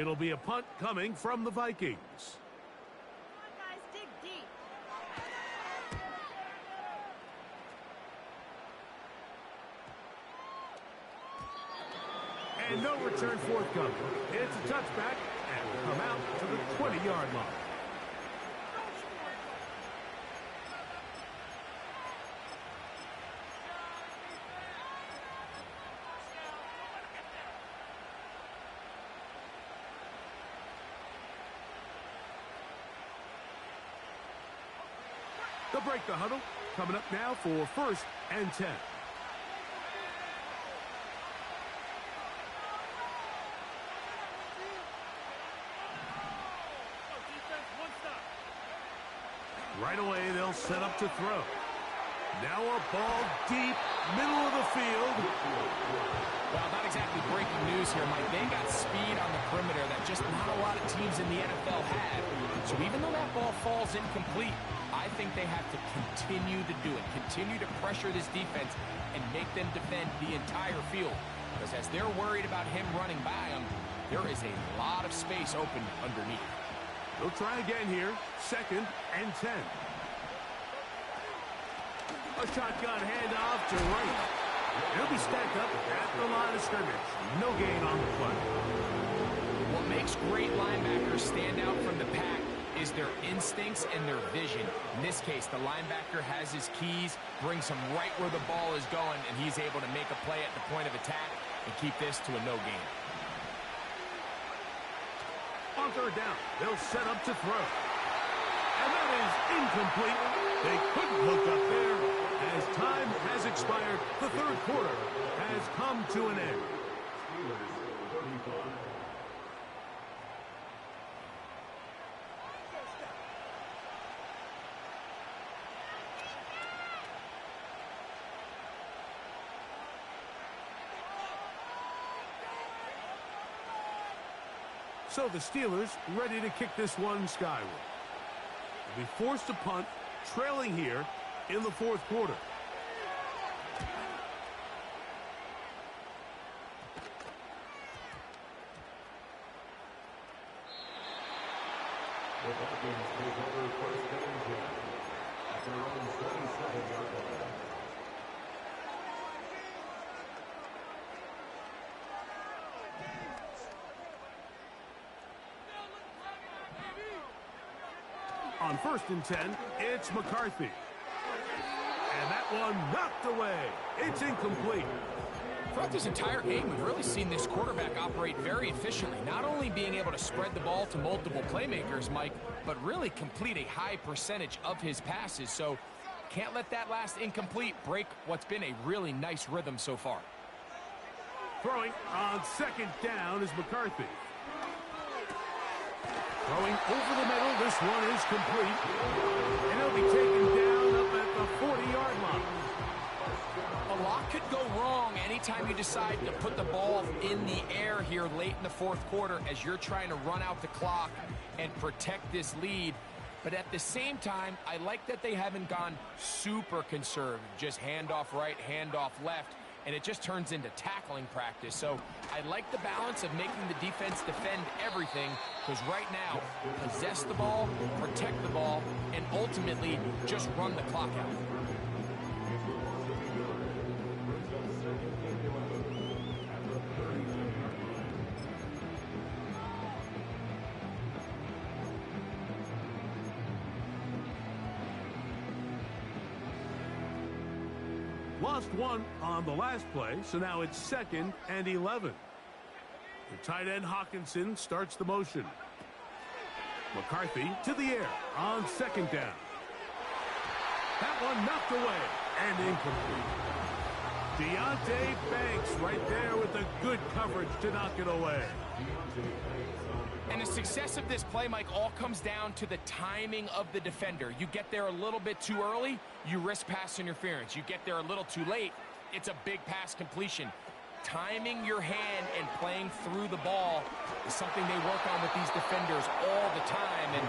It'll be a punt coming from the Vikings. Guys, dig deep. And no return forthcoming. It's a touchback and will come out to the 20-yard line. They'll break the huddle. Coming up now for 1st and 10. Right away, they'll set up to throw. Now a ball deep, middle of the field. Well, not exactly breaking news here, Mike. They got speed on the perimeter that just not a lot of teams in the NFL have. So even though that ball falls incomplete, I think they have to continue to do it. Continue to pressure this defense and make them defend the entire field. Because as they're worried about him running by them, there is a lot of space open underneath. They'll try again here. 2nd and 10. A shotgun handoff to right. He'll be stacked up at the line of scrimmage. No gain on the play. What makes great linebackers stand out from the pack is their instincts and their vision. In this case, the linebacker has his keys, brings him right where the ball is going, and he's able to make a play at the point of attack and keep this to a no gain. On 3rd down, they'll set up to throw. And that is incomplete. They couldn't hook up there. As time has expired, the 3rd quarter has come to an end. So the Steelers ready to kick this one skyward. They'll be forced to punt, trailing here in the 4th quarter. The Vikings take over 1st and 10 at their own 27-yard line. On 1st and 10, it's McCarthy. And that one knocked away. It's incomplete. Throughout this entire game, we've really seen this quarterback operate very efficiently, not only being able to spread the ball to multiple playmakers, Mike, but really complete a high percentage of his passes. So can't let that last incomplete break what's been a really nice rhythm so far. Throwing on 2nd down is McCarthy. Throwing over the middle, this one is complete. And he'll be taken down up at the 40-yard line. A lot could go wrong anytime you decide to put the ball in the air here late in the 4th quarter as you're trying to run out the clock and protect this lead. But at the same time, I like that they haven't gone super conservative, just handoff right, handoff left, and it just turns into tackling practice. So I like the balance of making the defense defend everything, because right now, possess the ball, protect the ball, and ultimately just run the clock out. Lost one on the last play, so now it's 2nd and 11. The tight end Hawkinson starts the motion. McCarthy to the air on 2nd down. That one knocked away and incomplete. Deontay Banks right there with the good coverage to knock it away. And the success of this play, Mike, all comes down to the timing of the defender. You get there a little bit too early, you risk pass interference. You get there a little too late, it's a big pass completion. Timing your hand and playing through the ball is something they work on with these defenders all the time. And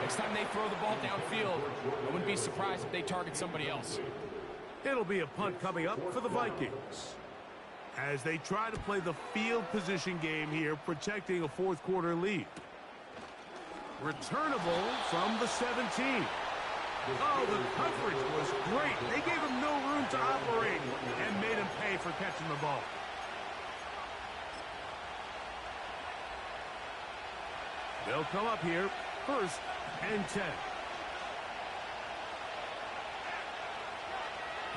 next time they throw the ball downfield, I wouldn't be surprised if they target somebody else. It'll be a punt coming up for the Vikings. as they try to play the field position game here, protecting a fourth quarter lead. Returnable from the 17. Oh, the coverage was great. They gave him no room to operate and made him pay for catching the ball. They'll come up here, 1st and 10.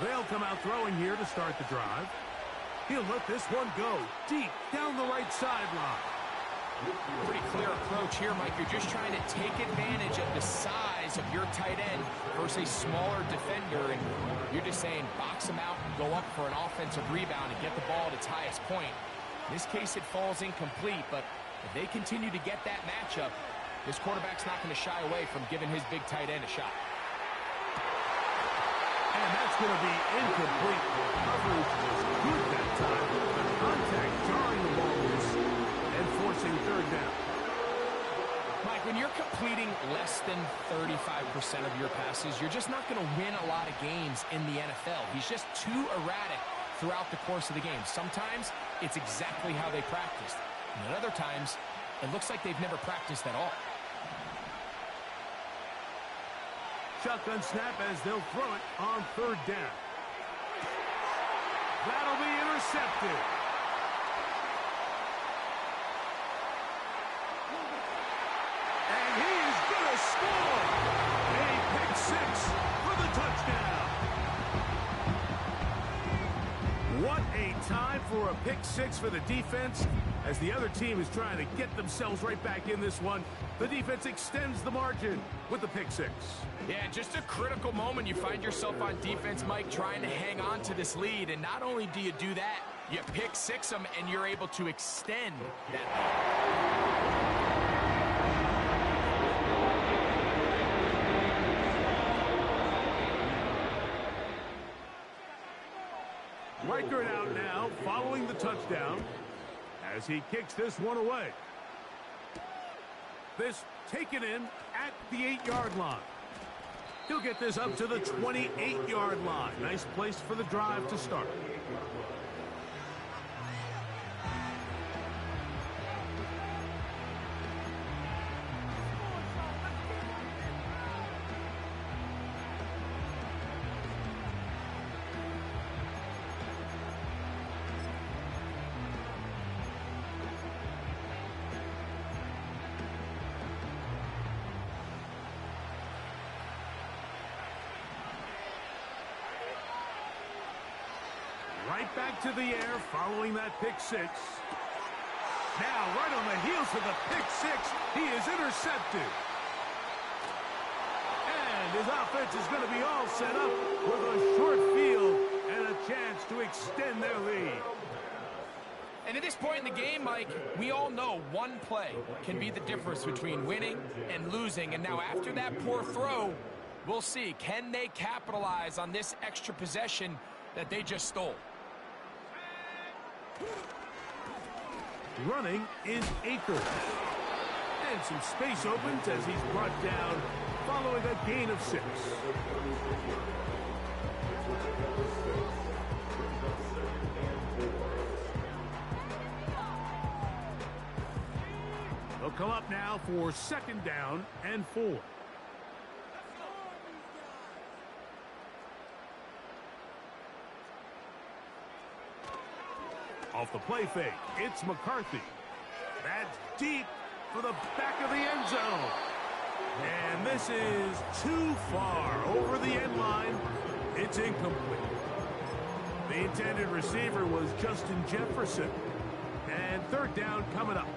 They'll come out throwing here to start the drive. He'll let this one go deep down the right sideline. Pretty clear approach here, Mike. You're just trying to take advantage of the size of your tight end versus a smaller defender, and you're just saying box him out and go up for an offensive rebound and get the ball at its highest point. In this case, it falls incomplete, but if they continue to get that matchup, this quarterback's not going to shy away from giving his big tight end a shot. And that's going to be incomplete. Coverage was good that time. The contact jarring the ball loose and forcing 3rd down. Mike, when you're completing less than 35% of your passes, you're just not going to win a lot of games in the NFL. He's just too erratic throughout the course of the game. Sometimes it's exactly how they practiced. And at other times, it looks like they've never practiced at all. Shotgun snap as they'll throw it on 3rd down. That'll be intercepted. And he is going to score. A pick 6 for the touchdown. What a time for a pick 6 for the defense. As the other team is trying to get themselves right back in this one, the defense extends the margin with the pick 6. Yeah, just a critical moment. You find yourself on defense, Mike, trying to hang on to this lead. And not only do you do that, you pick 6 them, and you're able to extend that lead. Reichert out now, following the touchdown, as he kicks this one away. This taken in at the 8-yard line. He'll get this up to the 28-yard line. Nice place for the drive to start. Right back to the air following that pick 6. Now right on the heels of the pick 6, he is intercepted. And his offense is going to be all set up with a short field and a chance to extend their lead. And at this point in the game, Mike, we all know one play can be the difference between winning and losing. And now after that poor throw, we'll see, can they capitalize on this extra possession that they just stole? Running is Akers. And some space opens as he's brought down following a gain of 6. They'll come up now for 2nd down and 4. Off the play fake, it's McCarthy. That's deep for the back of the end zone. And this is too far over the end line. It's incomplete. The intended receiver was Justin Jefferson. And 3rd down coming up.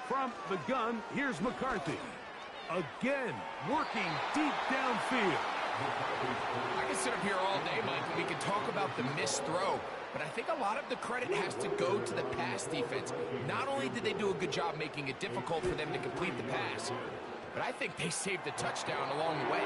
From the gun, here's McCarthy. Again, working deep downfield. I can sit up here all day, Mike, and we can talk about the missed throw, but I think a lot of the credit has to go to the pass defense. Not only did they do a good job making it difficult for them to complete the pass, but I think they saved the touchdown along the way.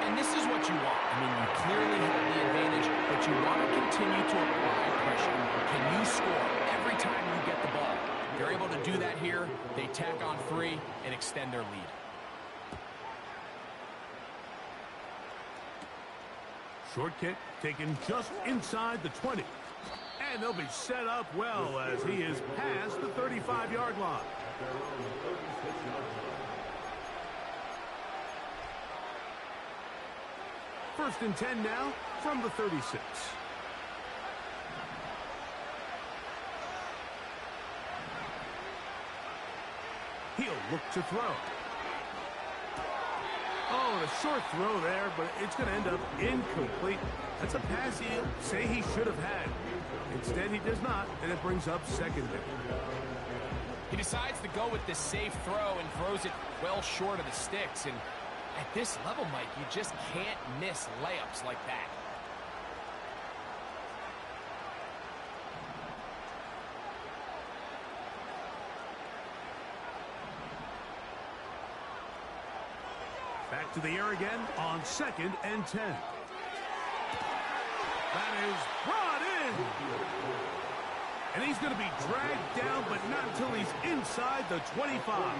And this is what you want. I mean, you clearly have the advantage, but you want to continue to apply pressure. Can you score every time you get the ball? If they're able to do here, they tack on 3 and extend their lead. Short kick taken just inside the 20. And they'll be set up well as he is past the 35-yard line. First and 10 now from the 36. He'll look to throw. Oh, a short throw there, but it's going to end up incomplete. That's a pass he'll say he should have had. Instead, he does not, and it brings up second down. He decides to go with this safe throw and throws it well short of the sticks. And at this level, Mike, you just can't miss layups like that. Back to the air again on 2nd and 10. That is brought in. And he's going to be dragged down, but not until he's inside the 25.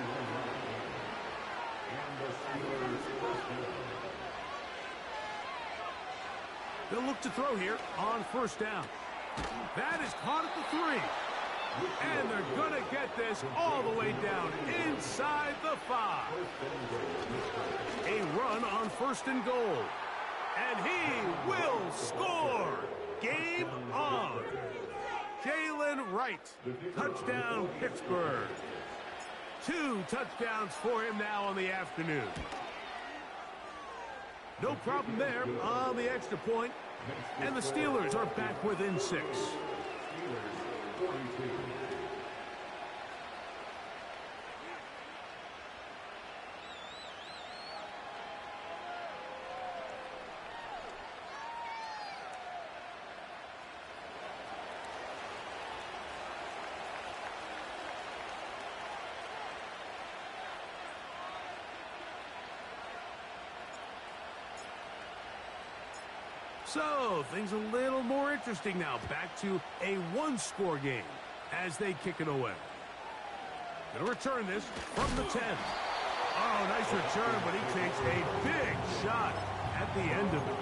They'll look to throw here on first down. That is caught at the 3. And they're going to get this all the way down inside the 5. A run on 1st and goal. And he will score. Game on. Jalen Wright. Touchdown, Pittsburgh. 2 touchdowns for him now on the afternoon. No problem there on the extra point. And the Steelers are back within 6. So, things a little more interesting now. Back to a 1-score game as they kick it away. Going to return this from the 10. Oh, nice return, but he takes a big shot at the end of it.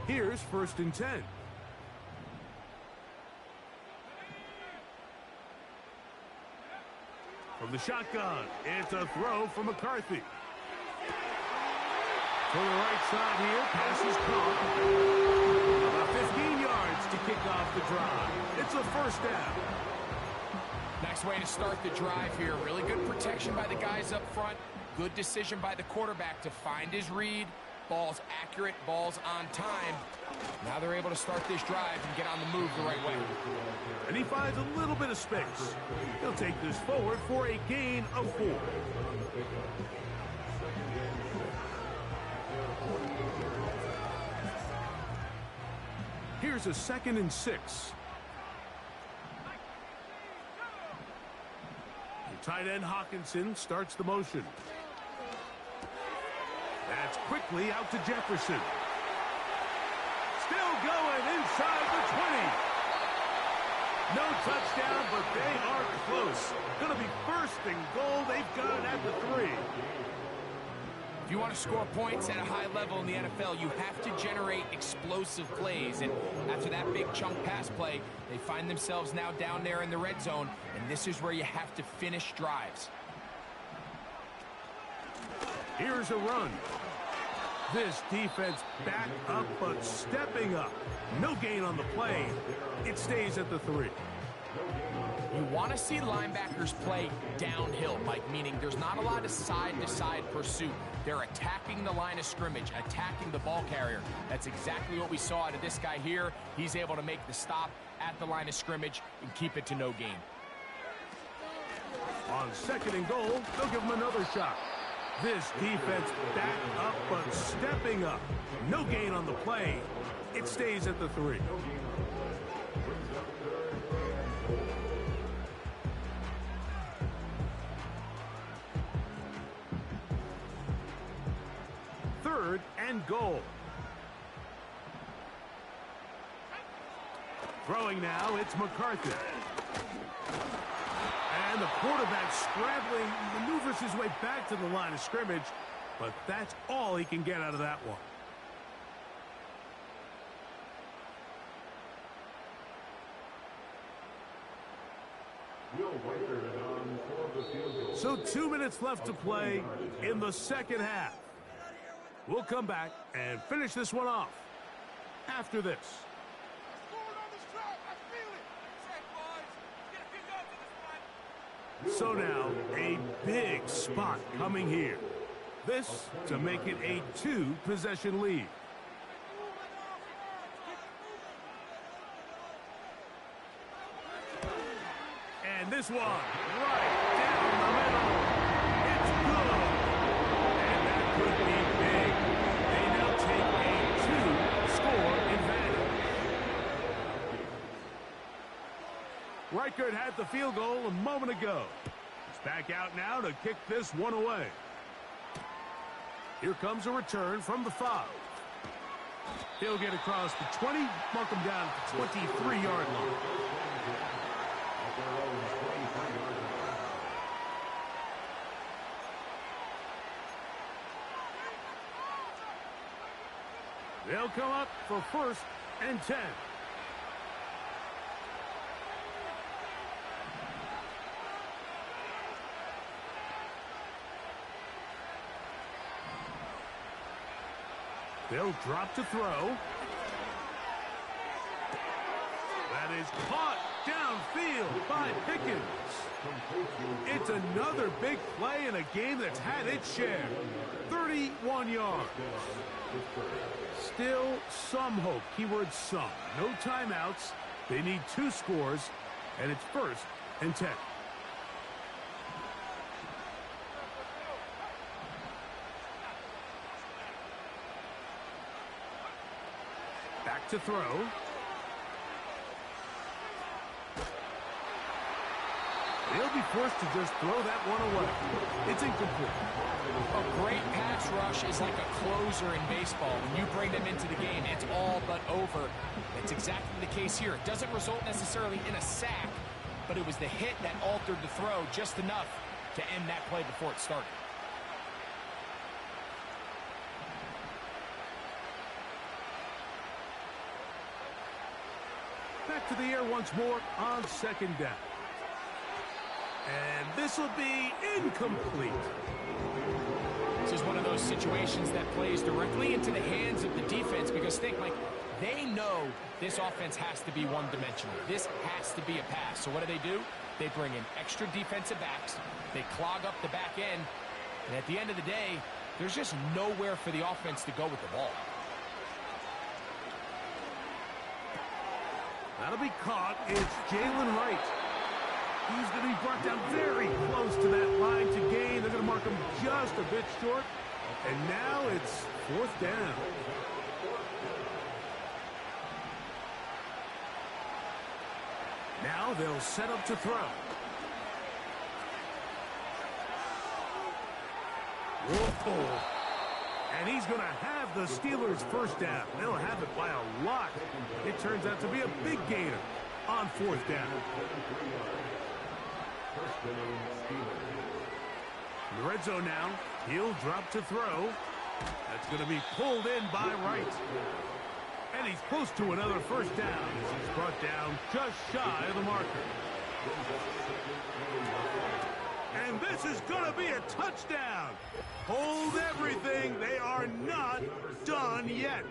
Here's 1st and 10. From the shotgun, it's a throw from McCarthy. To the right side here, pass is caught. About 15 yards to kick off the drive. It's a first down. Nice way to start the drive here. Really good protection by the guys up front. Good decision by the quarterback to find his read. Ball's accurate, ball's on time. Now they're able to start this drive and get on the move the right way. And he finds a little bit of space. He'll take this forward for a gain of 4. Here's a 2nd and 6. The tight end Hawkinson starts the motion. That's quickly out to Jefferson. Still going inside the 20. No touchdown, but they are close. Going to be 1st and goal. They've got it at the 3. If you want to score points at a high level in the NFL, you have to generate explosive plays. And after that big chunk pass play, they find themselves now down there in the red zone. And this is where you have to finish drives. Here's a run. This defense back up, but stepping up. No gain on the play. It stays at the 3. You want to see linebackers play downhill, Mike, meaning there's not a lot of side-to-side pursuit. They're attacking the line of scrimmage, attacking the ball carrier. That's exactly what we saw out of this guy here. He's able to make the stop at the line of scrimmage and keep it to no gain. On 2nd and goal, they'll give him another shot. This defense back up, but stepping up. No gain on the play. It stays at the 3. 3rd and goal. Throwing now, it's McCarthy. And the quarterback scrambling, maneuvers his way back to the line of scrimmage, but that's all he can get out of that one. So 2 minutes left to play in the second half. We'll come back and finish this one off after this. So now, a big spot coming here. This to make it a 2-possession lead. And this one, right down the middle. It's good. And that could be big. They now take a 2-score advantage. Reichert had the field goal a moment ago. He's back out now to kick this one away. Here comes a return from the 5. He'll get across the 20, mark him down at the 23-yard line. They'll come up for 1st and 10. They'll drop to throw. That is caught downfield by Pickens. It's another big play in a game that's had its share. 31 yards. Still some hope. Keyword some. No timeouts. They need 2 scores, and it's 1st and 10. Back to throw. They'll be forced to just throw that one away. It's incomplete. A great pass rush is like a closer in baseball. When you bring them into the game, it's all but over. It's exactly the case here. It doesn't result necessarily in a sack, but it was the hit that altered the throw just enough to end that play before it started. Back to the air once more on 2nd down. And this will be incomplete. This is one of those situations that plays directly into the hands of the defense because think, Mike, they know this offense has to be one-dimensional. This has to be a pass. So what do? They bring in extra defensive backs. They clog up the back end. And at the end of the day, there's just nowhere for the offense to go with the ball. That'll be caught. It's Jalen Wright. He's going to be brought down very close to that line to gain. They're going to mark him just a bit short. And now it's 4th down. Now they'll set up to throw. Whoa. And he's going to have the Steelers' 1st down. They'll have it by a lot. It turns out to be a big gainer on 4th down. In the red zone now, he'll drop to throw. That's going to be pulled in by Wright. And he's close to another 1st down as he's brought down just shy of the marker. And this is going to be a touchdown. Hold everything. They are not done yet.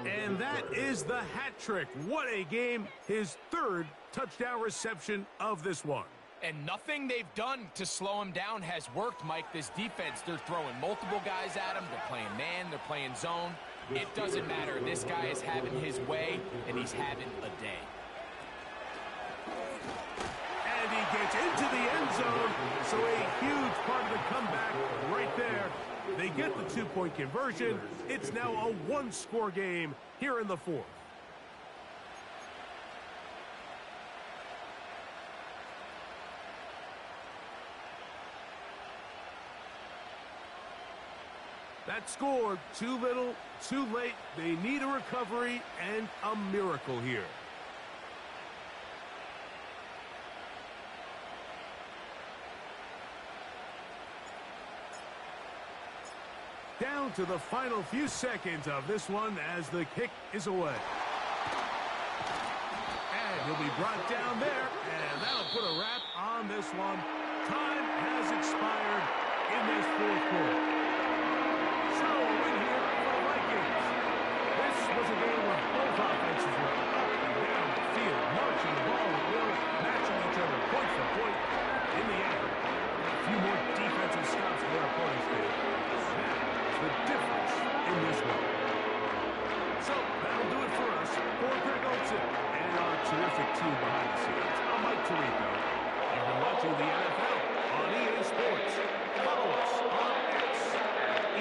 And that is the hat trick. What a game. His 3rd touchdown reception of this one. And nothing they've done to slow him down has worked, Mike. This defense, they're throwing multiple guys at him. They're playing man. They're playing zone. It doesn't matter. This guy is having his way, and he's having a day. And he gets into the end zone, so a huge part of the comeback right there. They get the 2-point conversion. It's now a 1-score game here in the 4th. That score, too little, too late. They need a recovery and a miracle here. Down to the final few seconds of this one as the kick is away. And he'll be brought down there, and that'll put a wrap on this one. Time has expired in this fourth quarter. So a win here for the Vikings. This was a game where both offenses were up and down the field, marching the ball at will, matching each other point for point. In the end, a few more defensive stops for their opponents did. That is the difference in this one. So that'll do it for us. For Greg Olson and our terrific team behind the scenes, I'm Mike Tirico. You've been watching the NFL on EA Sports. Follow us on X,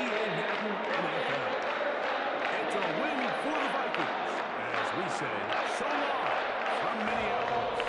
EA Madden NFL. It's a win for the Vikings, as we say, so long from Minneapolis.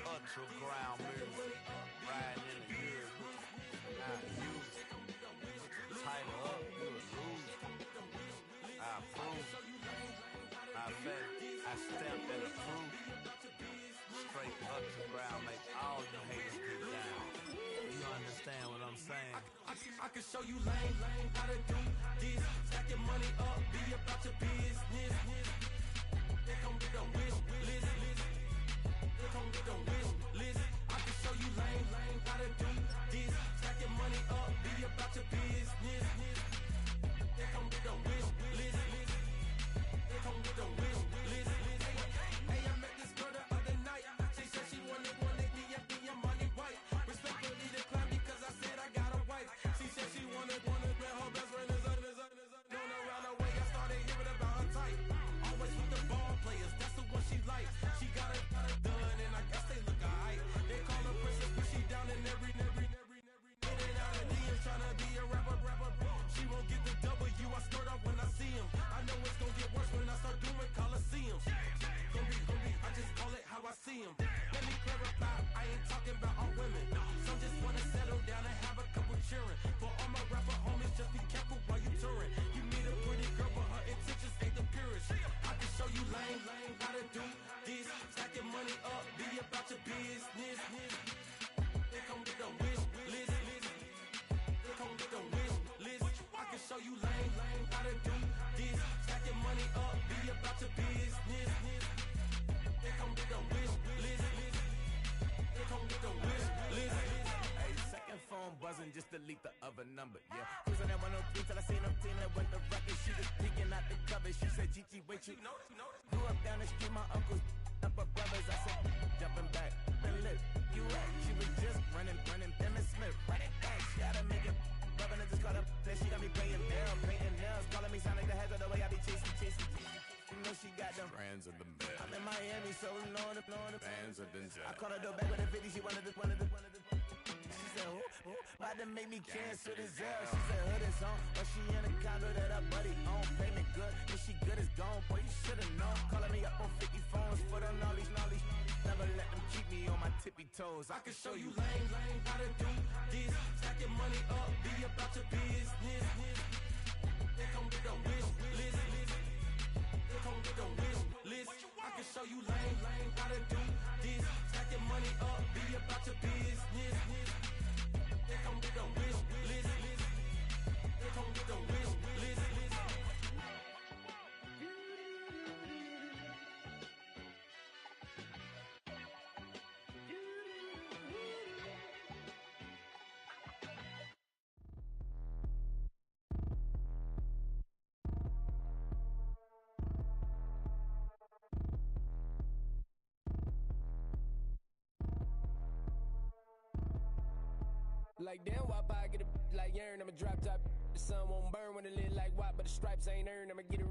Ultra ground music, riding in the years, I use it. Tighten up, you a lose. I approve. I bet I stamped and approve. Straight ultra ground, make all you haters get down. You understand what I'm saying? I can show you lame, how to do this. Stack your money up, be about your business. They come with a wish list. They come with a wish list. I can show you lame, how to do this. Stack your money up, be about your business. They come with a wish list. They come with a wish list. Hey, I met this girl the other night. She said she wanted me and be a money white. Respectfully declined because I said I got a wife. She said she wanted her best friend is known around the way. I started hearing about her type. Always with the ball players, that's the one she likes. She got it done, and I guess they look alright. They call her princess, but she down in every. In and out of DMs, tryna be a rapper. She won't get the W, I skirt off when I see him. I know it's gonna get worse when I start doing Coliseums. Gonna be, I just call it how I see him. Let me clarify, I ain't talking about all women. Some just wanna settle down and have a couple cheering. For all my rapper homies, just be careful while you touring. You meet a pretty girl, but her intentions ain't the purest. I can show you lame, how to do this. Stack your money up, be about your business. They come with a wish list. They come with a wish list. I can show you lame, how to do this. Stack your money up, be about your business. They come with a wish list. They come with a wish list. Hey, second phone buzzing, just delete the other number, yeah. Cruising at 103 till I seen them team that went the record. She was peeking out the cover. She said, Gigi, wait, you grew up down the street, my uncles up her brothers. I said, jumping back, and lit, you at? She was just running, Emmitt Smith. that she got me playing Daryl, painting nails, calling me sound like the hazard the way I be chasing. You know she got them Brands of the best. I'm in Miami, so knowing the Bands of Denzel. I caught her door back with a 50, she wanted the. She said, who, about to make me cancel this L. She said, hood is on, but she in a condo that her buddy own. Payment good, if she good is gone, boy, you should've known. Calling me up on 50 phones, foot on all these. Never let them keep me on my tippy toes. I can show you lame, how to do this. Stack your money up, be about your business. They come with a wish list. They come with a wish list. I can show you lame, how to do this. Stack your money up, be about your business. They come with a wish list. They come with a wish list. Like damn, why I get a like urn? I'ma drop top. The sun won't burn when it lit like white, but the stripes ain't earned. I'ma get it right.